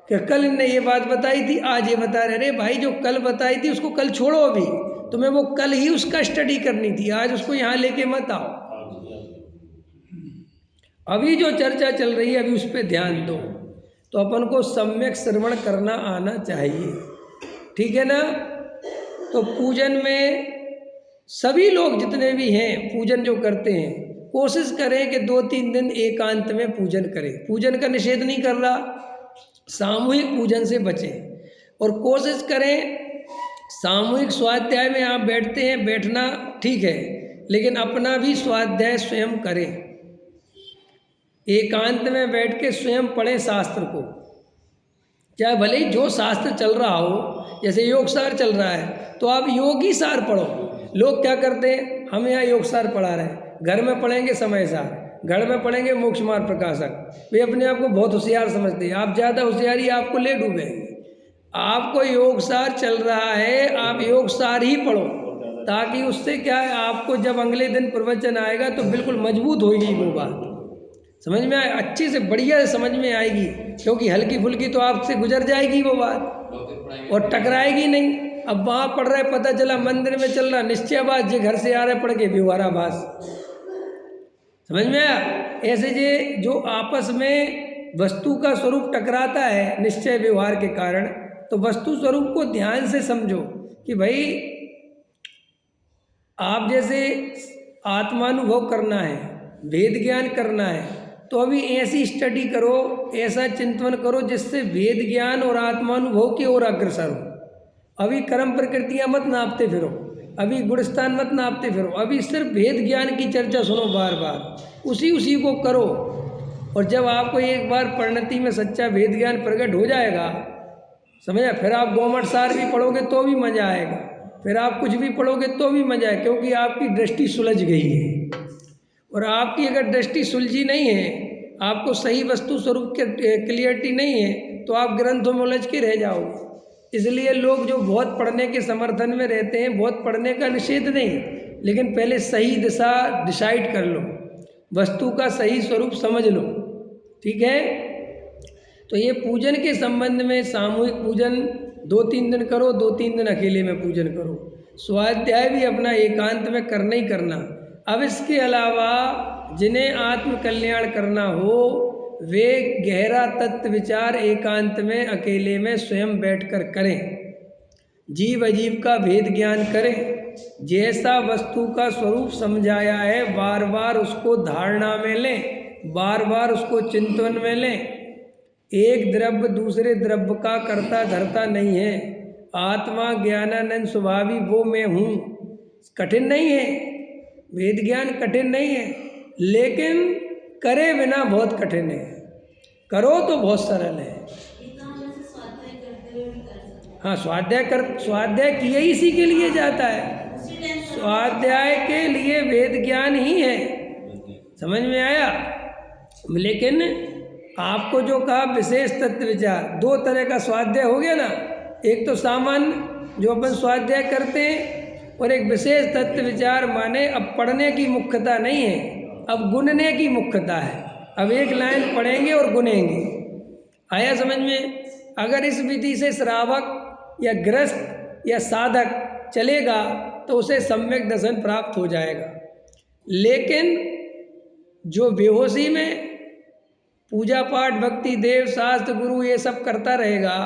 कि कल इनने ये बात बताई थी, आज ये बता रहे। अरे भाई जो कल बताई थी उसको कल छोड़ो, अभी तुम्हें वो कल ही उसका स्टडी करनी थी, आज उसको यहाँ लेके मत आओ। अभी जो चर्चा चल रही है अभी उस पर ध्यान दो। तो अपन को सम्यक श्रवण करना आना चाहिए, ठीक है ना? तो पूजन में सभी लोग जितने भी हैं पूजन जो करते हैं, कोशिश करें कि 2-3 दिन एकांत में पूजन करें। पूजन का निषेध नहीं कर रहा, सामूहिक पूजन से बचें और कोशिश करें सामूहिक स्वाध्याय में आप बैठते हैं, बैठना ठीक है, लेकिन अपना भी स्वाध्याय स्वयं करें। एकांत में बैठ के स्वयं पढ़ें शास्त्र को, चाहे भले ही जो शास्त्र चल रहा हो, जैसे योग सार चल रहा है तो आप योगी सार पढ़ो। लोग क्या करते हैं, हम यहाँ योग सार पढ़ा रहे हैं, घर में पढ़ेंगे समय सार, घर में पढ़ेंगे मोक्ष मार्ग प्रकाशक। वे अपने आप को बहुत होशियार समझते हैं, आप ज़्यादा होशियारी आपको ले डूबेंगे। आपको योग सार चल रहा है, आप योग सार ही पढ़ो, ताकि उससे क्या है, आपको जब अगले दिन प्रवचन आएगा तो बिल्कुल मजबूत होगी वो बात, समझ में आए, अच्छे से बढ़िया से समझ में आएगी, क्योंकि हल्की फुल्की तो आपसे गुजर जाएगी वो बात और टकराएगी नहीं। अब वहाँ पढ़ रहे, पता चला मंदिर में चल रहा निश्चयवाद, जे घर से आ रहे पढ़ के व्यवहाराभास, समझ में आया। ऐसे जे जो आपस में वस्तु का स्वरूप टकराता है निश्चय व्यवहार के कारण, तो वस्तु स्वरूप को ध्यान से समझो कि भाई आप जैसे आत्मानुभव करना है, वेद ज्ञान करना है, तो अभी ऐसी स्टडी करो, ऐसा चिंतन करो जिससे वेद ज्ञान और आत्मानुभव की ओर अग्रसर हो। अभी कर्म प्रकृतियाँ मत नापते फिरो, अभी गुणस्थान मत नापते फिरो, अभी सिर्फ वेद ज्ञान की चर्चा सुनो बार बार, उसी को करो। और जब आपको एक बार परिणति में सच्चा वेद ज्ञान प्रकट हो जाएगा, समझा, फिर आप गोमठ सार भी पढ़ोगे तो भी मजा आएगा, फिर आप कुछ भी पढ़ोगे तो भी मजा आएगा, क्योंकि आपकी दृष्टि सुलझ गई है। और आपकी अगर दृष्टि सुलझी नहीं है, आपको सही वस्तु स्वरूप की क्लियरिटी नहीं है, तो आप ग्रंथों में उलझ के रह जाओगे। इसलिए लोग जो बहुत पढ़ने के समर्थन में रहते हैं, बहुत पढ़ने का निषेध नहीं, लेकिन पहले सही दिशा डिसाइड कर लो, वस्तु का सही स्वरूप समझ लो, ठीक है। तो ये पूजन के संबंध में सामूहिक पूजन 2-3 दिन करो, 2-3 दिन अकेले में पूजन करो। स्वाध्याय भी अपना एकांत में करना ही करना। अब इसके अलावा जिन्हें आत्म कल्याण करना हो, वे गहरा तत्व विचार एकांत में अकेले में स्वयं बैठकर करें, जीव अजीव का भेद ज्ञान करें, जैसा वस्तु का स्वरूप समझाया है बार बार उसको धारणा में लें, बार बार उसको चिंतन में लें। एक द्रव्य दूसरे द्रव्य का करता धरता नहीं है, आत्मा ज्ञानानंद स्वभावी वो मैं हूँ। कठिन नहीं है, वेद ज्ञान कठिन नहीं है, लेकिन करे बिना बहुत कठिन है, करो तो बहुत सरल है। हाँ, स्वाध्याय किए इसी के लिए जाता है, स्वाध्याय के लिए वेद ज्ञान ही है, समझ में आया। लेकिन आपको जो कहा विशेष तत्व विचार, 2 तरह का स्वाध्याय हो गया ना, एक तो सामान्य जो अपन स्वाध्याय करते हैं, और एक विशेष तत्व विचार, माने अब पढ़ने की मुख्यता नहीं है, अब गुनने की मुख्यता है। अब एक लाइन पढ़ेंगे और गुनेंगे, आया समझ में। अगर इस विधि से श्रावक या गृहस्थ या साधक चलेगा तो उसे सम्यक दर्शन प्राप्त हो जाएगा। लेकिन जो बेहोशी में पूजा पाठ भक्ति देव शास्त्र गुरु ये सब करता रहेगा,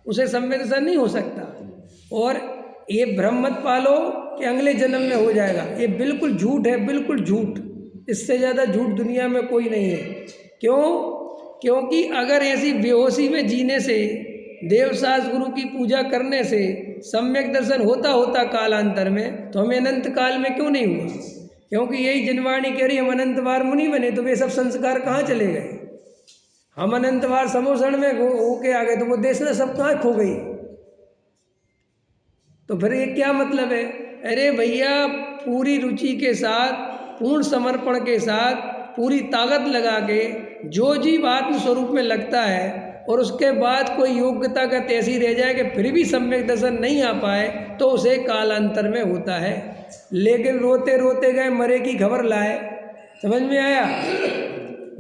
उसे सम्यक दर्शन नहीं हो सकता। और ये भ्रम मत पालो कि अगले जन्म में हो जाएगा, ये बिल्कुल झूठ है, बिल्कुल झूठ। इससे ज़्यादा झूठ दुनिया में कोई नहीं है। क्यों? क्योंकि अगर ऐसी बेहोशी में जीने से, देव शास्त्र गुरु की पूजा करने से सम्यक दर्शन होता कालांतर में, तो हमें अनंत काल में क्यों नहीं हुआ? क्योंकि यही जनवाणी कह रही हम अनंत बार मुनि बने, तो वे सब संस्कार कहाँ चले गए? हम अनंत बार समोषण में होके आ गए, तो वो देश सब कहाँ खो गई? तो फिर ये क्या मतलब है? अरे भैया, पूरी रुचि के साथ, पूर्ण समर्पण के साथ, पूरी ताकत लगा के जो जीव आत्म स्वरूप में लगता है, और उसके बाद कोई योग्यता का ऐसी रह जाए कि फिर भी सम्यक दर्शन नहीं आ पाए, तो उसे कालांतर में होता है। लेकिन रोते रोते गए मरे की खबर लाए, समझ में आया?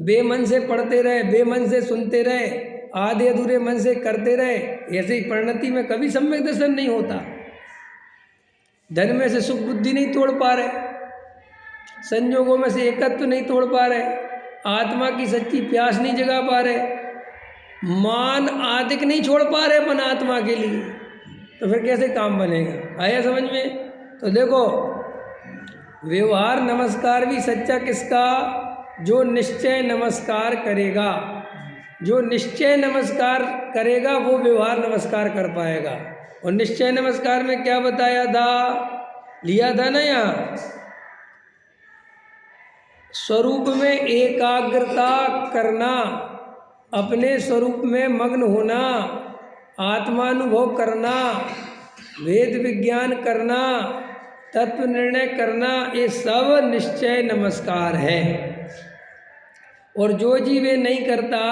बेमन से पढ़ते रहे, बेमन से सुनते रहे, आधे अधूरे मन से करते रहे, ऐसे ही परिणति में कभी सम्यक दर्शन नहीं होता। धन में से सुख बुद्धि नहीं तोड़ पा रहे, संयोगों में से एकत्व नहीं तोड़ पा रहे, आत्मा की सच्ची प्यास नहीं जगा पा रहे, मान आदिक नहीं छोड़ पा रहे अपन आत्मा के लिए, तो फिर कैसे काम बनेगा? आया समझ में? तो देखो, व्यवहार नमस्कार भी सच्चा किसका? जो निश्चय नमस्कार करेगा। जो निश्चय नमस्कार करेगा वो व्यवहार नमस्कार कर पाएगा। और निश्चय नमस्कार में क्या बताया था, लिया था ना यहाँ, स्वरूप में एकाग्रता करना, अपने स्वरूप में मग्न होना, आत्मानुभव करना, वेद विज्ञान करना, तत्व निर्णय करना, ये सब निश्चय नमस्कार है। और जो जीव ये नहीं करता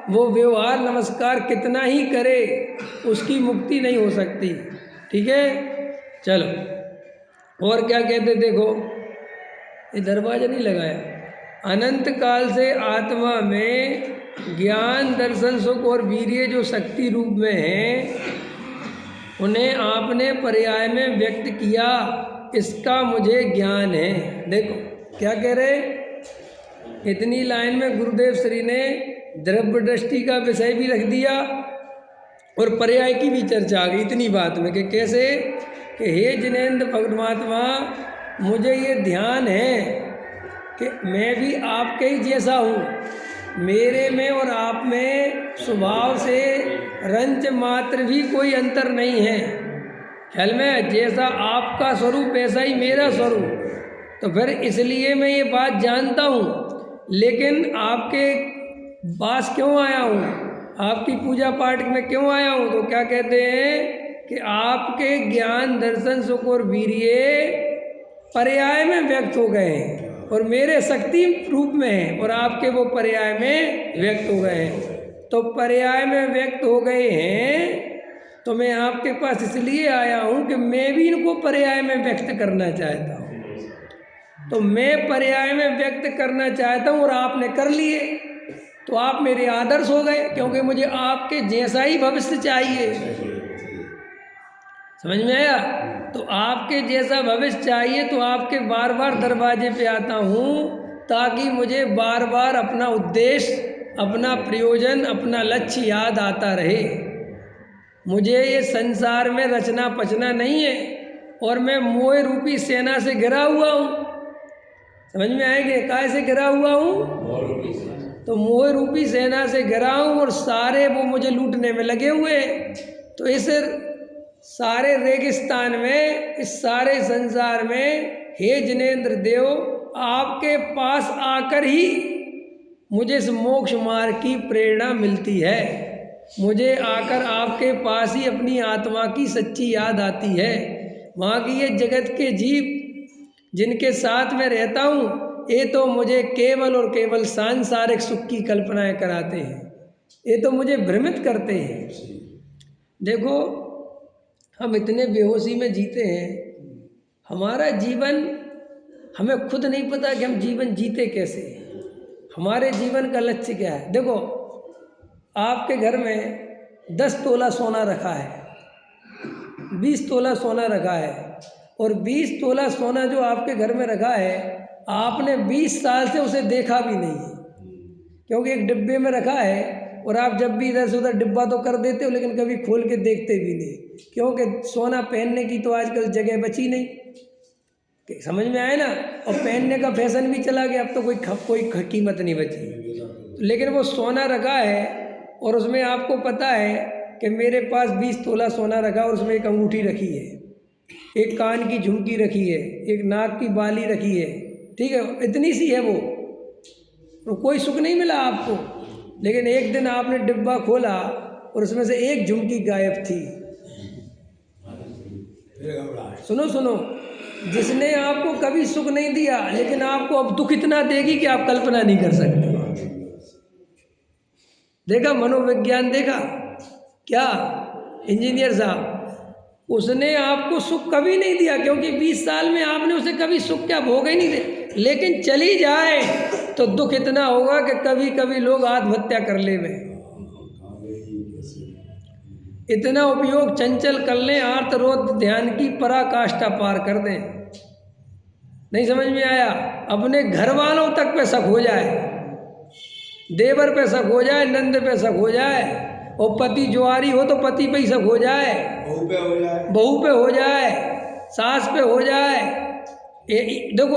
वो व्यवहार नमस्कार कितना ही करे उसकी मुक्ति नहीं हो सकती। ठीक है, चलो और क्या कहते देखो, ये दरवाजा नहीं लगाया। अनंत काल से आत्मा में ज्ञान दर्शन सुख और वीर्य जो शक्ति रूप में है उन्हें आपने पर्याय में व्यक्त किया, इसका मुझे ज्ञान है। देखो क्या कह रहे, इतनी लाइन में गुरुदेव श्री ने द्रव्य दृष्टि का विषय भी रख दिया और पर्याय की भी चर्चा आ गई इतनी बात में कि कैसे कि हे जिनेंद्र परमात्मा, मुझे ये ध्यान है कि मैं भी आपके ही जैसा हूँ, मेरे में और आप में स्वभाव से रंच मात्र भी कोई अंतर नहीं है। ख्याल में जैसा आपका स्वरूप वैसा ही मेरा स्वरूप। तो फिर इसलिए मैं ये बात जानता हूँ, लेकिन आपके पास क्यों आया हूँ, आपकी पूजा पाठ में क्यों आया हूँ? तो क्या कहते हैं कि आपके ज्ञान दर्शन सुख और वीर्य पर्याय में व्यक्त हो गए हैं और मेरे शक्ति रूप में हैं और आपके वो पर्याय में व्यक्त हो गए हैं। तो पर्याय में व्यक्त हो गए हैं तो मैं आपके पास इसलिए आया हूँ कि मैं भी इनको पर्याय में व्यक्त करना चाहता हूँ। तो मैं पर्याय में व्यक्त करना चाहता हूँ और आपने कर लिए, तो आप मेरे आदर्श हो गए, क्योंकि मुझे आपके जैसा ही भविष्य चाहिए। समझ में आया? तो आपके जैसा भविष्य चाहिए तो आपके बार बार दरवाजे पे आता हूँ ताकि मुझे बार बार अपना उद्देश्य, अपना प्रयोजन, अपना लक्ष्य याद आता रहे। मुझे ये संसार में रचना पचना नहीं है और मैं मोह रूपी सेना से घिरा हुआ हूँ। समझ में आएंगे काय से घिरा हुआ हूँ? तो मोह रूपी सेना से घिरा हूँ और सारे वो मुझे लूटने में लगे हुए। तो इस सारे रेगिस्तान में, इस सारे संसार में हे जिनेंद्र देव, आपके पास आकर ही मुझे इस मोक्ष मार्ग की प्रेरणा मिलती है। मुझे आकर आपके पास ही अपनी आत्मा की सच्ची याद आती है। वहाँ की ये जगत के जीव जिनके साथ में रहता हूँ ये तो मुझे केवल और केवल सांसारिक सुख की कल्पनाएं कराते हैं, ये तो मुझे भ्रमित करते हैं। देखो हम इतने बेहोशी में जीते हैं, हमारा जीवन हमें खुद नहीं पता कि हम जीवन जीते कैसे, हमारे जीवन का लक्ष्य क्या है। देखो आपके घर में 10 तोला सोना रखा है, 20 तोला सोना रखा है, और 20 तोला सोना जो आपके घर में रखा है आपने 20 साल से उसे देखा भी नहीं है, क्योंकि एक डिब्बे में रखा है और आप जब भी इधर से उधर डिब्बा तो कर देते हो लेकिन कभी खोल के देखते भी नहीं, क्योंकि सोना पहनने की तो आजकल जगह बची नहीं। समझ में आए ना? और पहनने का फैशन भी चला गया, अब तो कोई कीमत नहीं बची। लेकिन वो सोना रखा है और उसमें आपको पता है कि मेरे पास 20 तोला सोना रखा और उसमें एक अंगूठी रखी है, एक कान की झुमकी रखी है, एक नाक की बाली रखी है, ठीक है, इतनी सी है वो, तो कोई सुख नहीं मिला आपको। लेकिन एक दिन आपने डिब्बा खोला और उसमें से एक झुमकी गायब थी। सुनो सुनो, जिसने आपको कभी सुख नहीं दिया लेकिन आपको अब दुख इतना देगी कि आप कल्पना नहीं कर सकते। देखा मनोविज्ञान, देखा क्या इंजीनियर साहब, उसने आपको सुख कभी नहीं दिया क्योंकि 20 साल में आपने उसे कभी सुख क्या भोग ही नहीं दे, लेकिन चली जाए तो दुख इतना होगा कि कभी कभी लोग आत्महत्या कर ले में, इतना उपयोग चंचल कर लें, आर्तरोध ध्यान की पराकाष्ठा पार कर दें। नहीं समझ में आया? अपने घर वालों तक पे शक हो जाए, देवर पे शक हो जाए, नंद पे शक हो जाए, और पति जुआरी हो तो पति पे ही शक हो जाए, बहू पे हो जाए, सास पे हो जाए। देखो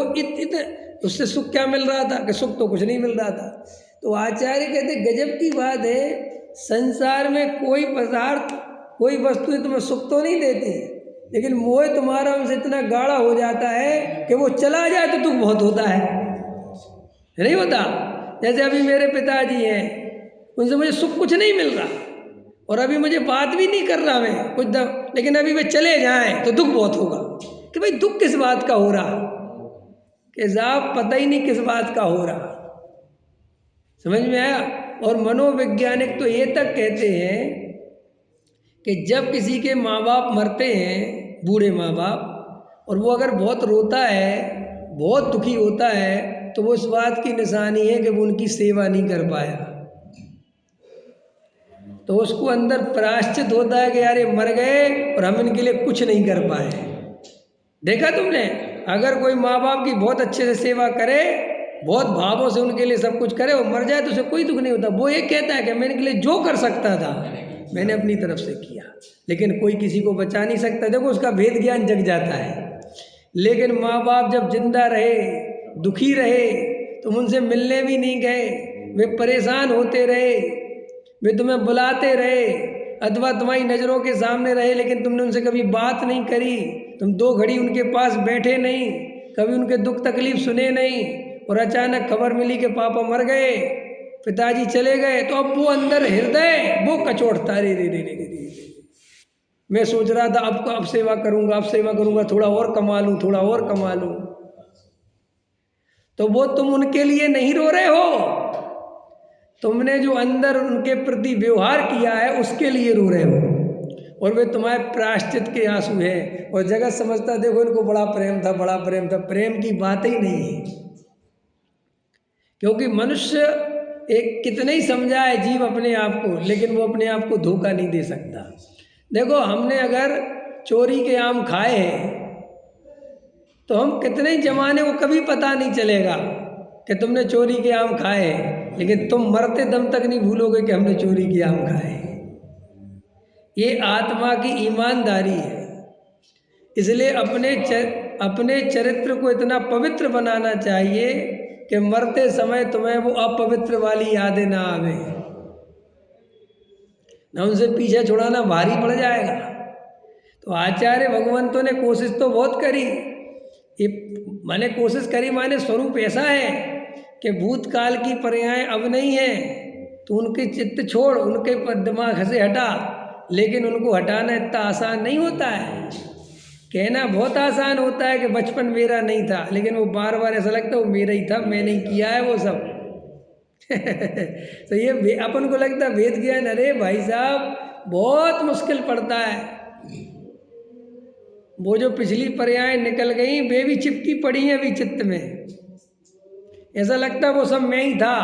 उससे सुख क्या मिल रहा था कि सुख तो कुछ नहीं मिल रहा था। तो आचार्य कहते गजब की बात है, संसार में कोई पदार्थ, कोई वस्तु तुम्हें सुख तो नहीं देती, लेकिन मोह तुम्हारा उनसे इतना गाढ़ा हो जाता है कि वो चला जाए तो दुख बहुत होता है। नहीं होता। जैसे अभी मेरे पिताजी हैं, उनसे मुझे सुख कुछ नहीं मिल रहा और अभी मुझे बात भी नहीं कर रहा मैं कुछ लेकिन अभी वे चले जाएं तो दुख बहुत होगा कि भाई दुख किस बात का हो रहा, कि साहब पता ही नहीं किस बात का हो रहा। समझ में आया। और मनोवैज्ञानिक तो ये तक कहते हैं कि जब किसी के माँ बाप मरते हैं, बूढ़े माँ बाप, और वो अगर बहुत रोता है, बहुत दुखी होता है, तो वो इस बात की निशानी है कि वो उनकी सेवा नहीं कर पाया। तो उसको अंदर प्रायश्चित होता है कि यार ये मर गए और हम इनके लिए कुछ नहीं कर पाए। देखा तुमने, अगर कोई माँ बाप की बहुत अच्छे से सेवा करे, बहुत भावों से उनके लिए सब कुछ करे, वो मर जाए तो उसे कोई दुख नहीं होता। वो ये कहता है कि मैं इनके लिए जो कर सकता था मैंने अपनी तरफ से किया, लेकिन कोई किसी को बचा नहीं सकता। देखो उसका भेद ज्ञान जग जाता है। लेकिन माँ बाप जब जिंदा रहे, दुखी रहे, तुम उनसे मिलने भी नहीं गए, वे परेशान होते रहे, वे तुम्हें बुलाते रहे अथवा तुम्हारी नज़रों के सामने रहे, लेकिन तुमने उनसे कभी बात नहीं करी, तुम 2 घड़ी उनके पास बैठे नहीं, कभी उनके दुख तकलीफ सुने नहीं, और अचानक खबर मिली कि पापा मर गए, पिताजी चले गए, तो अब वो अंदर हृदय वो कचोटता, रे रे रे रे रे रे। मैं सोच रहा था अब सेवा करूंगा, अब सेवा करूंगा, थोड़ा और कमा लूं, थोड़ा और कमा लूं। तो वो तुम उनके लिए नहीं रो रहे हो, तुमने जो अंदर उनके प्रति व्यवहार किया है उसके लिए रो रहे हो, और वे तुम्हारे प्रायश्चित के आंसू हैं। और जगत समझता देखो इनको बड़ा प्रेम था, बड़ा प्रेम था। प्रेम की बात ही नहीं है, क्योंकि मनुष्य एक कितने ही समझाए जीव अपने आप को, लेकिन वो अपने आप को धोखा नहीं दे सकता। देखो हमने अगर चोरी के आम खाए हैं तो हम कितने ही जमाने को कभी पता नहीं चलेगा कि तुमने चोरी के आम खाए हैं, लेकिन तुम मरते दम तक नहीं भूलोगे कि हमने चोरी के आम खाए हैं। ये आत्मा की ईमानदारी है। इसलिए अपने चरित्र को इतना पवित्र बनाना चाहिए कि मरते समय तुम्हें वो अपवित्र वाली यादें ना आवे, ना उनसे पीछे छुड़ाना भारी पड़ जाएगा। तो आचार्य भगवंतों ने कोशिश तो बहुत करी, ये मैंने कोशिश करी, माने स्वरूप ऐसा है कि भूतकाल की पर्याय अब नहीं है, तो उनके चित्त छोड़, उनके दिमाग से हटा, लेकिन उनको हटाना इतना आसान नहीं होता है। कहना बहुत आसान होता है कि बचपन मेरा नहीं था, लेकिन वो बार बार ऐसा लगता है वो मेरा ही था, मैंने ही किया है वो सब। तो ये अपन को लगता है वेद ज्ञान, अरे भाई साहब बहुत मुश्किल पड़ता है। वो जो पिछली पर्याय निकल गई वे भी चिपकी पड़ी हैं अभी चित्त में, ऐसा लगता है वो सब मैं ही था,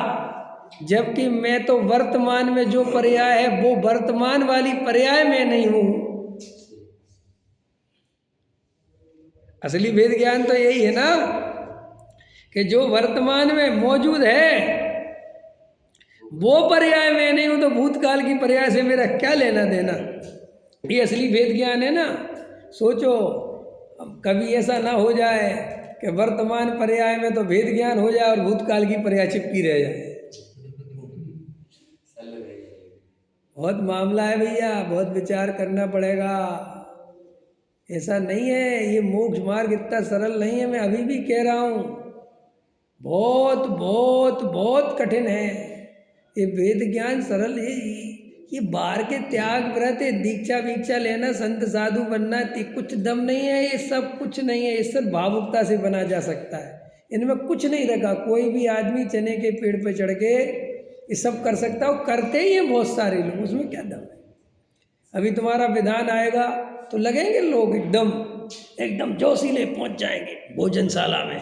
जबकि मैं तो वर्तमान में जो पर्याय है वो वर्तमान वाली पर्याय मैं नहीं हूँ। असली वेद ज्ञान तो यही है ना कि जो वर्तमान में मौजूद है वो पर्याय मैं नहीं हूँ, तो भूतकाल की पर्याय से मेरा क्या लेना देना। ये असली वेद ज्ञान है ना। सोचो कभी ऐसा ना हो जाए कि वर्तमान पर्याय में तो वेद ज्ञान हो जाए और भूतकाल की पर्याय चिपकी रह जाए। बहुत मामला है भैया, बहुत विचार करना पड़ेगा। ऐसा नहीं है, ये मोक्ष मार्ग इतना सरल नहीं है। मैं अभी भी कह रहा हूँ बहुत बहुत बहुत कठिन है। ये वेद ज्ञान सरल है, ये बाहर के त्याग व्रत है, दीक्षा वीक्षा लेना, संत साधु बनना, कुछ दम नहीं है, ये सब कुछ नहीं है। ये सब भावुकता से बना जा सकता है, इनमें कुछ नहीं रखा। कोई भी आदमी चने के पेड़ पे चढ़ के ये सब कर सकता है, करते ही हैं बहुत सारे लोग, उसमें क्या दम है। अभी तुम्हारा विधान आएगा तो लगेंगे लोग एकदम जोशीले पहुंच जाएंगे भोजनशाला में,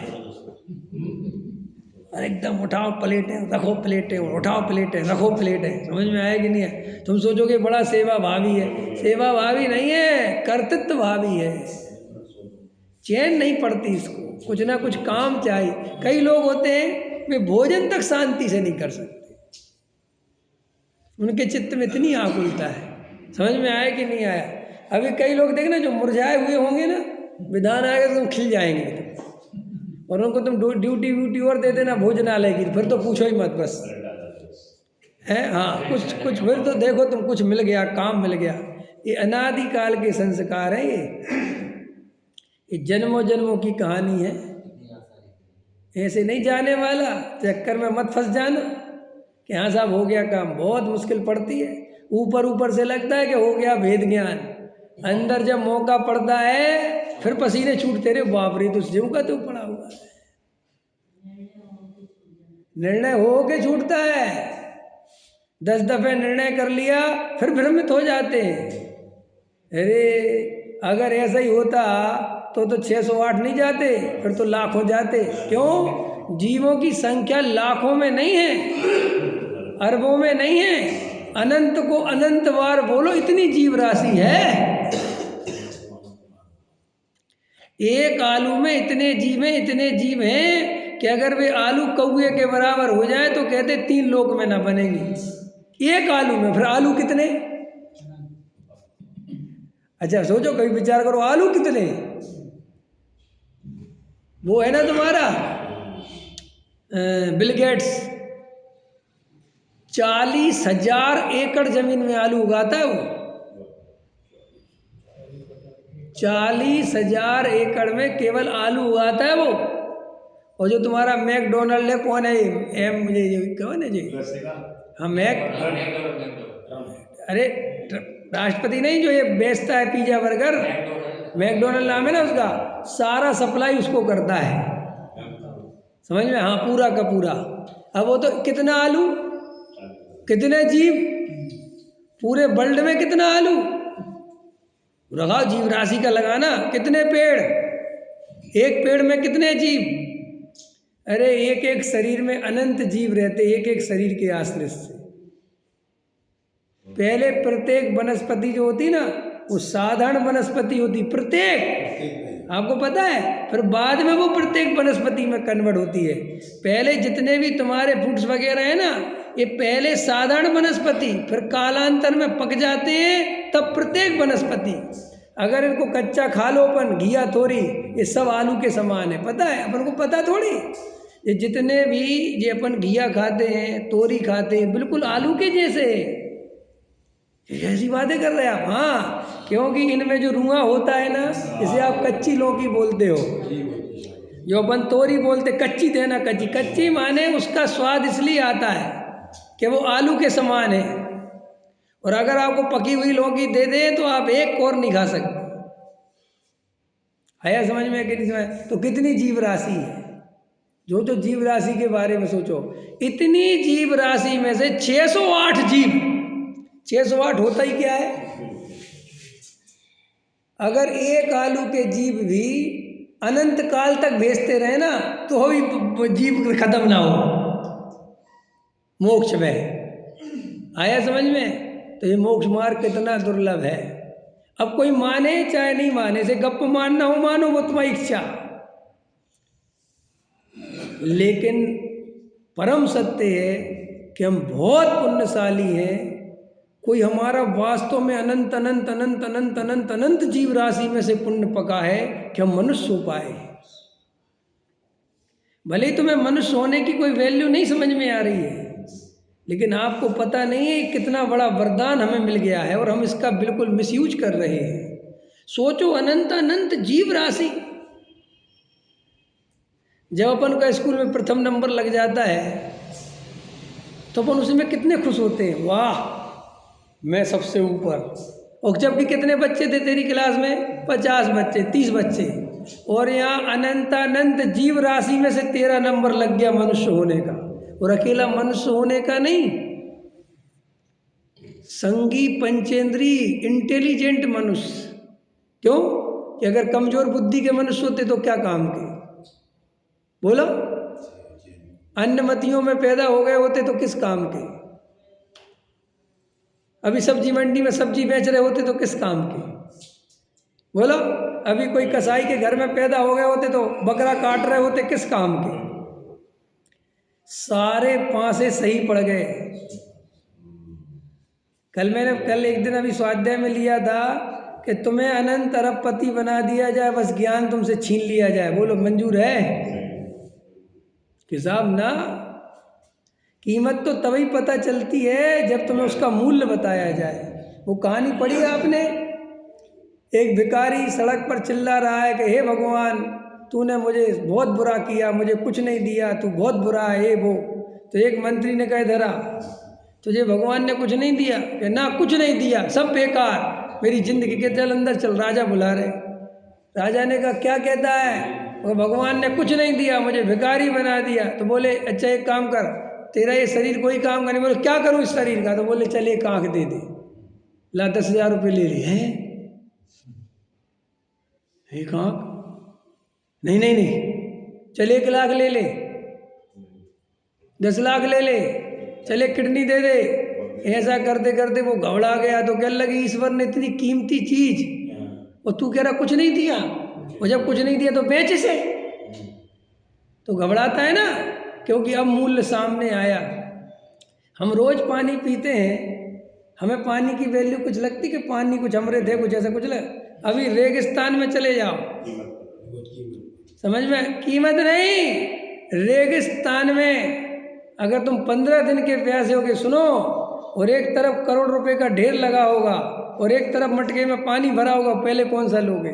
और एकदम उठाओ प्लेटें रखो, प्लेटें उठाओ, प्लेटें रखो, प्लेटें। समझ में आएगी नहीं है। तुम सोचोगे बड़ा सेवा भावी है, सेवा भावी नहीं है, कर्तृत्व भावी है। चैन नहीं पड़ती इसको, कुछ ना कुछ काम चाहिए। कई लोग होते हैं वे भोजन तक शांति से नहीं कर सकते, उनके चित्त में इतनी आकुलता है। समझ में आया कि नहीं आया। अभी कई लोग देखना जो मुरझाए हुए होंगे ना, विधान आएगा तो तुम खिल जाएंगे, और उनको तुम ड्यूटी व्यूटी और दे देना भोजनालय की, फिर तो पूछो ही मत बस है। हाँ कुछ फिर तो देखो तुम, कुछ मिल गया, काम मिल गया। ये अनादिकाल के संस्कार हैं, ये जन्मों जन्मों की कहानी है। ऐसे नहीं जाने वाला, चक्कर में मत फंस जाना कि हाँ साहब हो गया काम। बहुत मुश्किल पड़ती है। ऊपर ऊपर से लगता है कि हो गया भेद ज्ञान, अंदर जब मौका पड़ता है फिर पसीने छूटते रहे, बाप रे तो ज्यों का तो पड़ा हुआ है। निर्णय हो के छूटता है। 10 दफे निर्णय कर लिया फिर भ्रमित हो जाते हैं। अरे अगर ऐसा ही होता तो 608 नहीं जाते, फिर तो लाख हो जाते। क्यों? जीवों की संख्या लाखों में नहीं है, अरबों में नहीं है। अनंत को अनंत बार बोलो, इतनी जीव राशि है। एक आलू में इतने जीव हैं कि अगर वे आलू कौए के बराबर हो जाए तो कहते 3 लोक में ना बनेंगी। एक आलू में, फिर आलू कितने? अच्छा सोचो, कभी विचार करो, आलू कितने? वो है ना तुम्हारा बिल गेट्स, 40,000 एकड़ जमीन में आलू उगाता है वो। 40,000 एकड़ में केवल आलू उगाता है वो। और जो तुम्हारा मैकडोनल्ड है, कौन है कौन है जी? हाँ अरे राष्ट्रपति नहीं, जो ये बेचता है पिज्जा बर्गर, मैकडोनल्ड नाम है ना उसका, सारा सप्लाई उसको करता है। समझ में? हाँ, पूरा का पूरा। अब वो तो कितना आलू, कितने जीव, पूरे वर्ल्ड में कितना आलू रखा जीव राशि का लगाना। कितने पेड़, एक पेड़ में कितने जीव? अरे एक एक शरीर में अनंत जीव रहते, एक एक शरीर के आश्रित से। पहले प्रत्येक वनस्पति जो होती ना, वो साधारण वनस्पति होती, प्रत्येक, आपको पता है। फिर बाद में वो प्रत्येक वनस्पति में कन्वर्ट होती है। पहले जितने भी तुम्हारे फूड्स वगैरह है ना, ये पहले साधारण वनस्पति, फिर कालांतर में पक जाते हैं, तब प्रत्येक वनस्पति। अगर इनको कच्चा खा लो अपन, घिया थोड़ी, ये सब आलू के समान है। पता है अपन को? पता थोड़ी। ये जितने भी ये अपन घिया खाते हैं, तोरी खाते हैं, बिल्कुल आलू के जैसे। ऐसी बातें कर रहे हैं आप? हाँ, क्योंकि इनमें जो रुआ होता है ना, इसे आप कच्ची लौकी बोलते हो। जो अपन तोरी बोलते, कच्ची थे ना, कच्ची। कच्ची माने उसका स्वाद इसलिए आता है कि वो आलू के समान है। और अगर आपको पकी हुई लौकी दे दे तो आप एक और नहीं खा सकते। आया समझ में कि नहीं समझ? तो कितनी जीव राशि है। जो जीव राशि के बारे में सोचो, इतनी जीव राशि में से 608 जीव, 608 होता ही क्या है? अगर एक आलू के जीव भी अनंत काल तक भेजते रहे ना, तो भी जीव खत्म ना हो मोक्ष में। आया समझ में? तो ये मोक्ष मार्ग कितना दुर्लभ है। अब कोई माने चाहे नहीं माने, से गप मानना हो मानो, वो तुम्हारी इच्छा। लेकिन परम सत्य है कि हम बहुत पुण्यशाली हैं। कोई हमारा वास्तव में अनंत अनंत अनंत अनंत अनंत अनंत जीव राशि में से पुण्य पका है कि हम मनुष्य हो पाए। भले ही तुम्हें मनुष्य होने की कोई वैल्यू नहीं समझ में आ रही है, लेकिन आपको पता नहीं है कितना बड़ा वरदान हमें मिल गया है और हम इसका बिल्कुल मिसयूज कर रहे हैं। सोचो, अनंत अनंत जीव राशि। जब अपन का स्कूल में प्रथम नंबर लग जाता है तो अपन उसमें कितने खुश होते हैं, वाह मैं सबसे ऊपर। और जबकि कितने बच्चे थे तेरी क्लास में? 50 बच्चे, 30 बच्चे, और यहाँ अनंत अनंत जीव राशि में से तेरा नंबर लग गया मनुष्य होने का। और अकेला मनुष्य होने का नहीं, संगी पंचेंद्री इंटेलिजेंट मनुष्य। क्यों? कि अगर कमजोर बुद्धि के मनुष्य होते तो क्या काम के? बोलो, अन्नमतियों में पैदा हो गए होते तो किस काम के? अभी सब्जी मंडी में सब्जी बेच रहे होते तो किस काम के? बोलो, अभी कोई कसाई के घर में पैदा हो गए होते तो बकरा काट रहे होते किस काम के? सारे पांसे सही पड़ गए। कल एक दिन अभी स्वाध्याय में लिया था कि तुम्हें अनंत अरबपति बना दिया जाए, बस ज्ञान तुमसे छीन लिया जाए। बोलो मंजूर है? कि साहब ना, कीमत तो तभी पता चलती है जब तुम्हें उसका मूल्य बताया जाए। वो कहानी पढ़ी आपने? एक भिखारी सड़क पर चिल्ला रहा है कि हे भगवान, तूने मुझे बहुत बुरा किया, मुझे कुछ नहीं दिया, तू बहुत बुरा है ये वो। तो एक मंत्री ने कह धरा, तुझे भगवान ने कुछ नहीं दिया? कि ना, कुछ नहीं दिया, सब बेकार मेरी जिंदगी के। चल अंदर चल, राजा बुला रहे। राजा ने कहा क्या कहता है? वो भगवान ने कुछ नहीं दिया, मुझे भिखारी बना दिया। तो बोले अच्छा एक काम कर, तेरा ये शरीर कोई काम का नहीं। बोले क्या करूँ इस शरीर का? तो बोले चल एक आँख दे दे, ला 10,000 रुपये ले ले। हैं एक आँख? नहीं नहीं नहीं, चल 1 लाख ले ले, 10 लाख ले ले, चले किडनी दे दे। ऐसा करते करते वो घबरा गया। तो कहने लगी ईश्वर ने इतनी कीमती चीज और तू कह रहा कुछ नहीं दिया, और जब कुछ नहीं दिया तो बेच इसे। तो घबराता है ना, क्योंकि अब मूल्य सामने आया। हम रोज पानी पीते हैं, हमें पानी की वैल्यू कुछ लगती कि पानी कुछ अमृत है, कुछ ऐसा कुछ लग। अभी रेगिस्तान में चले जाओ, समझ में, कीमत नहीं। रेगिस्तान में अगर तुम 15 दिन के प्यासे होगे, सुनो, और एक तरफ करोड़ रुपए का ढेर लगा होगा और एक तरफ मटके में पानी भरा होगा, पहले कौन सा लोगे?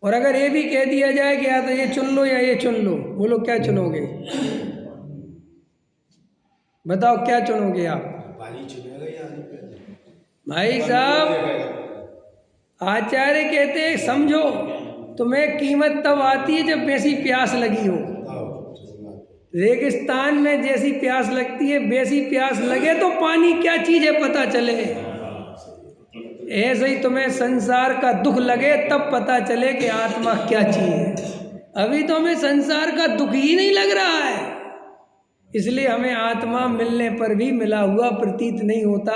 और अगर ये भी कह दिया जाए कि या तो ये चुन लो या ये चुन लो, बोलो क्या चुनोगे? बताओ क्या चुनोगे आप? पानी चुनेगा या भाई साहब, आचार्य कहते हैं समझो, तुम्हें कीमत तब आती है जब वैसी प्यास लगी हो। रेगिस्तान में जैसी प्यास लगती है, वैसी प्यास लगे तो पानी क्या चीज है पता चले। ऐसे ही तुम्हें संसार का दुख लगे तब पता चले कि आत्मा क्या चीज है। अभी तो हमें संसार का दुख ही नहीं लग रहा है, इसलिए हमें आत्मा मिलने पर भी मिला हुआ प्रतीत नहीं होता,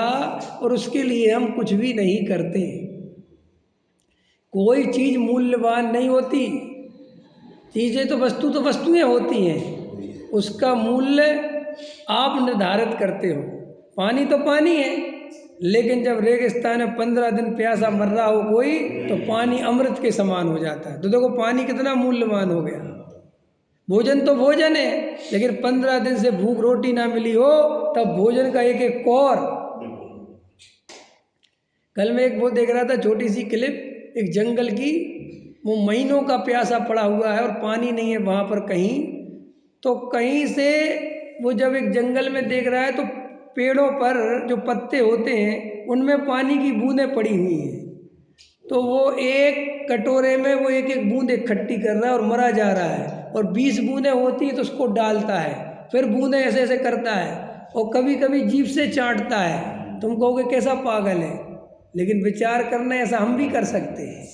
और उसके लिए हम कुछ भी नहीं करते। कोई चीज मूल्यवान नहीं होती, चीजें तो वस्तुएं होती हैं, उसका मूल्य आप निर्धारित करते हो। पानी तो पानी है, लेकिन जब रेगिस्तान में 15 दिन प्यासा मर रहा हो कोई, तो पानी अमृत के समान हो जाता है। तो देखो पानी कितना मूल्यवान हो गया। भोजन तो भोजन है, लेकिन 15 दिन से भूख रोटी ना मिली हो, तब भोजन का एक एक कौर। कल मैं एक वो देख रहा था, छोटी सी क्लिप, एक जंगल की, वो महीनों का प्यासा पड़ा हुआ है और पानी नहीं है वहाँ पर कहीं। तो कहीं से वो जब एक जंगल में देख रहा है, तो पेड़ों पर जो पत्ते होते हैं उनमें पानी की बूंदें पड़ी हुई हैं। तो वो एक कटोरे में वो एक एक बूंद इकट्ठी कर रहा है और मरा जा रहा है, और 20 बूंदें होती हैं तो उसको डालता है, फिर बूंदें ऐसे ऐसे करता है, और कभी कभी जीभ से चाटता है। तुम कहोगे कैसा पागल है, लेकिन विचार करना ऐसा हम भी कर सकते हैं।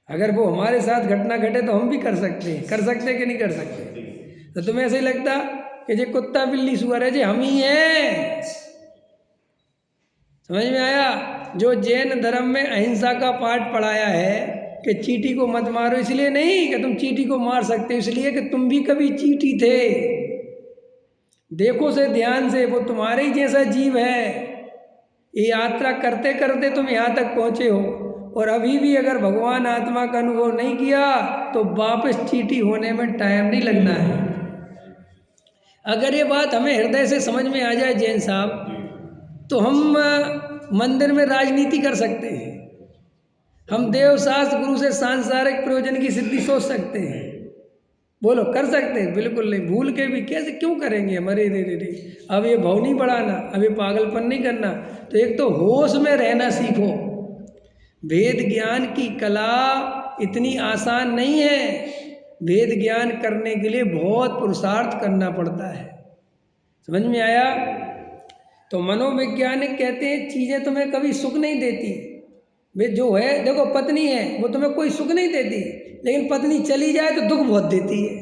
अगर वो हमारे साथ घटना घटे तो हम भी कर सकते हैं कि नहीं कर सकते? तो तुम्हें ऐसे ही लगता कि जे कुत्ता बिल्ली सुअर है, जे हम ही हैं। समझ में आया? जो जैन धर्म में अहिंसा का पाठ पढ़ाया है कि चींटी को मत मारो, इसलिए नहीं कि तुम चींटी को मार सकते हो, इसलिए कि तुम भी कभी चींटी थे। देखो से ध्यान से, वो तुम्हारे ही जैसा जीव है। ये यात्रा करते करते तुम यहाँ तक पहुँचे हो, और अभी भी अगर भगवान आत्मा का अनुभव नहीं किया तो वापस चींटी होने में टाइम नहीं लगना है। अगर ये बात हमें हृदय से समझ में आ जाए जैन साहब, तो हम मंदिर में राजनीति कर सकते हैं, हम देवशास्त्र गुरु से सांसारिक प्रयोजन की सिद्धि सोच सकते हैं। बोलो कर सकते हैं? बिल्कुल नहीं। भूल के भी कैसे, क्यों करेंगे? हमारे रे अब ये भाव नहीं बढ़ाना, अब ये पागलपन नहीं करना। तो एक तो होश में रहना सीखो। वेद ज्ञान की कला इतनी आसान नहीं है। वेद ज्ञान करने के लिए बहुत पुरुषार्थ करना पड़ता है। समझ में आया? तो मनोवैज्ञानिक कहते हैं चीज़ें तुम्हें कभी सुख नहीं देती। वे जो है, देखो पत्नी है, वो तुम्हें कोई सुख नहीं देती, लेकिन पत्नी चली जाए तो दुख बहुत देती है।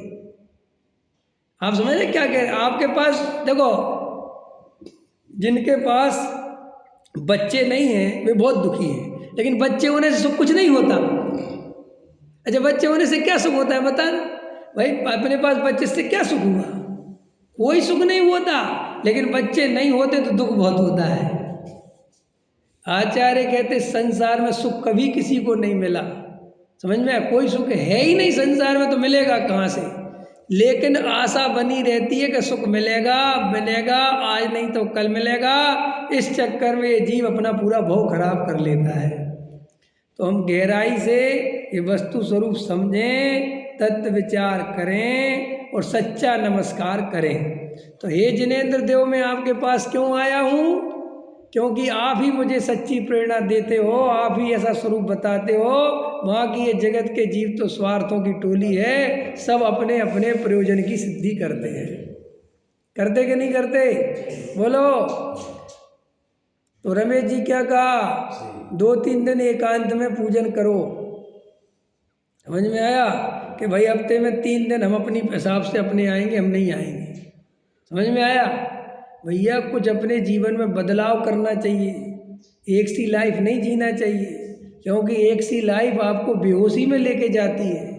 आप समझ रहे क्या कह रहे हैं? आपके पास देखो, जिनके पास बच्चे नहीं हैं वे बहुत दुखी हैं, लेकिन बच्चे होने से सुख कुछ नहीं होता। अच्छा, बच्चे होने से क्या सुख होता है बता ना भाई? अपने पास बच्चे से क्या सुख हुआ? कोई सुख नहीं होता, लेकिन बच्चे नहीं होते तो दुख बहुत होता है। आचार्य कहते संसार में सुख कभी किसी को नहीं मिला। समझ में आया? कोई सुख है ही नहीं संसार में, तो मिलेगा कहाँ से? लेकिन आशा बनी रहती है कि सुख मिलेगा, आज नहीं तो कल मिलेगा। इस चक्कर में ये जीव अपना पूरा भाव खराब कर लेता है। तो हम गहराई से ये वस्तु स्वरूप समझें, तत्व विचार करें और सच्चा नमस्कार करें। तो हे जिनेंद्र देव, मैं आपके पास क्यों आया हूँ? क्योंकि आप ही मुझे सच्ची प्रेरणा देते हो, आप ही ऐसा स्वरूप बताते हो। वहाँ की ये जगत के जीव तो स्वार्थों की टोली है, सब अपने अपने प्रयोजन की सिद्धि करते हैं। करते कि नहीं करते? बोलो। तो रमेश जी क्या कहा? 2-3 दिन एकांत में पूजन करो। समझ में आया कि भाई हफ्ते में 3 दिन हम अपनी हिसाब से अपने आएंगे, हम नहीं आएंगे। समझ में आया? भैया कुछ अपने जीवन में बदलाव करना चाहिए, एक सी लाइफ नहीं जीना चाहिए, क्योंकि एक सी लाइफ आपको बेहोशी में लेके जाती है।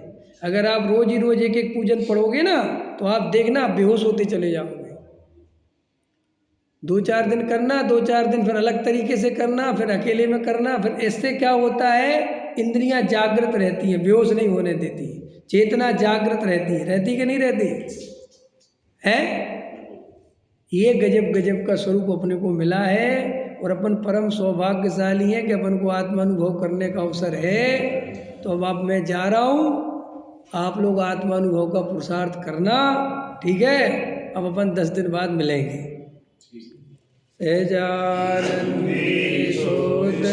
अगर आप रोज ही रोज एक एक पूजन पढ़ोगे ना, तो आप देखना बेहोश होते चले जाओगे। 2-4 दिन करना, 2-4 दिन फिर अलग तरीके से करना, फिर अकेले में करना। फिर इससे क्या होता है, इंद्रियां जागृत रहती हैं, बेहोश नहीं होने देती, चेतना जागृत रहती है। रहती कि नहीं रहती है? ये गजब गजब का स्वरूप अपने को मिला है और अपन परम सौभाग्यशाली हैं कि अपन को आत्मानुभव करने का अवसर है। तो अब मैं जा रहा हूँ, आप लोग आत्मानुभव का पुरुषार्थ करना, ठीक है? अब अपन 10 दिन बाद मिलेंगे। सहजानंद शोध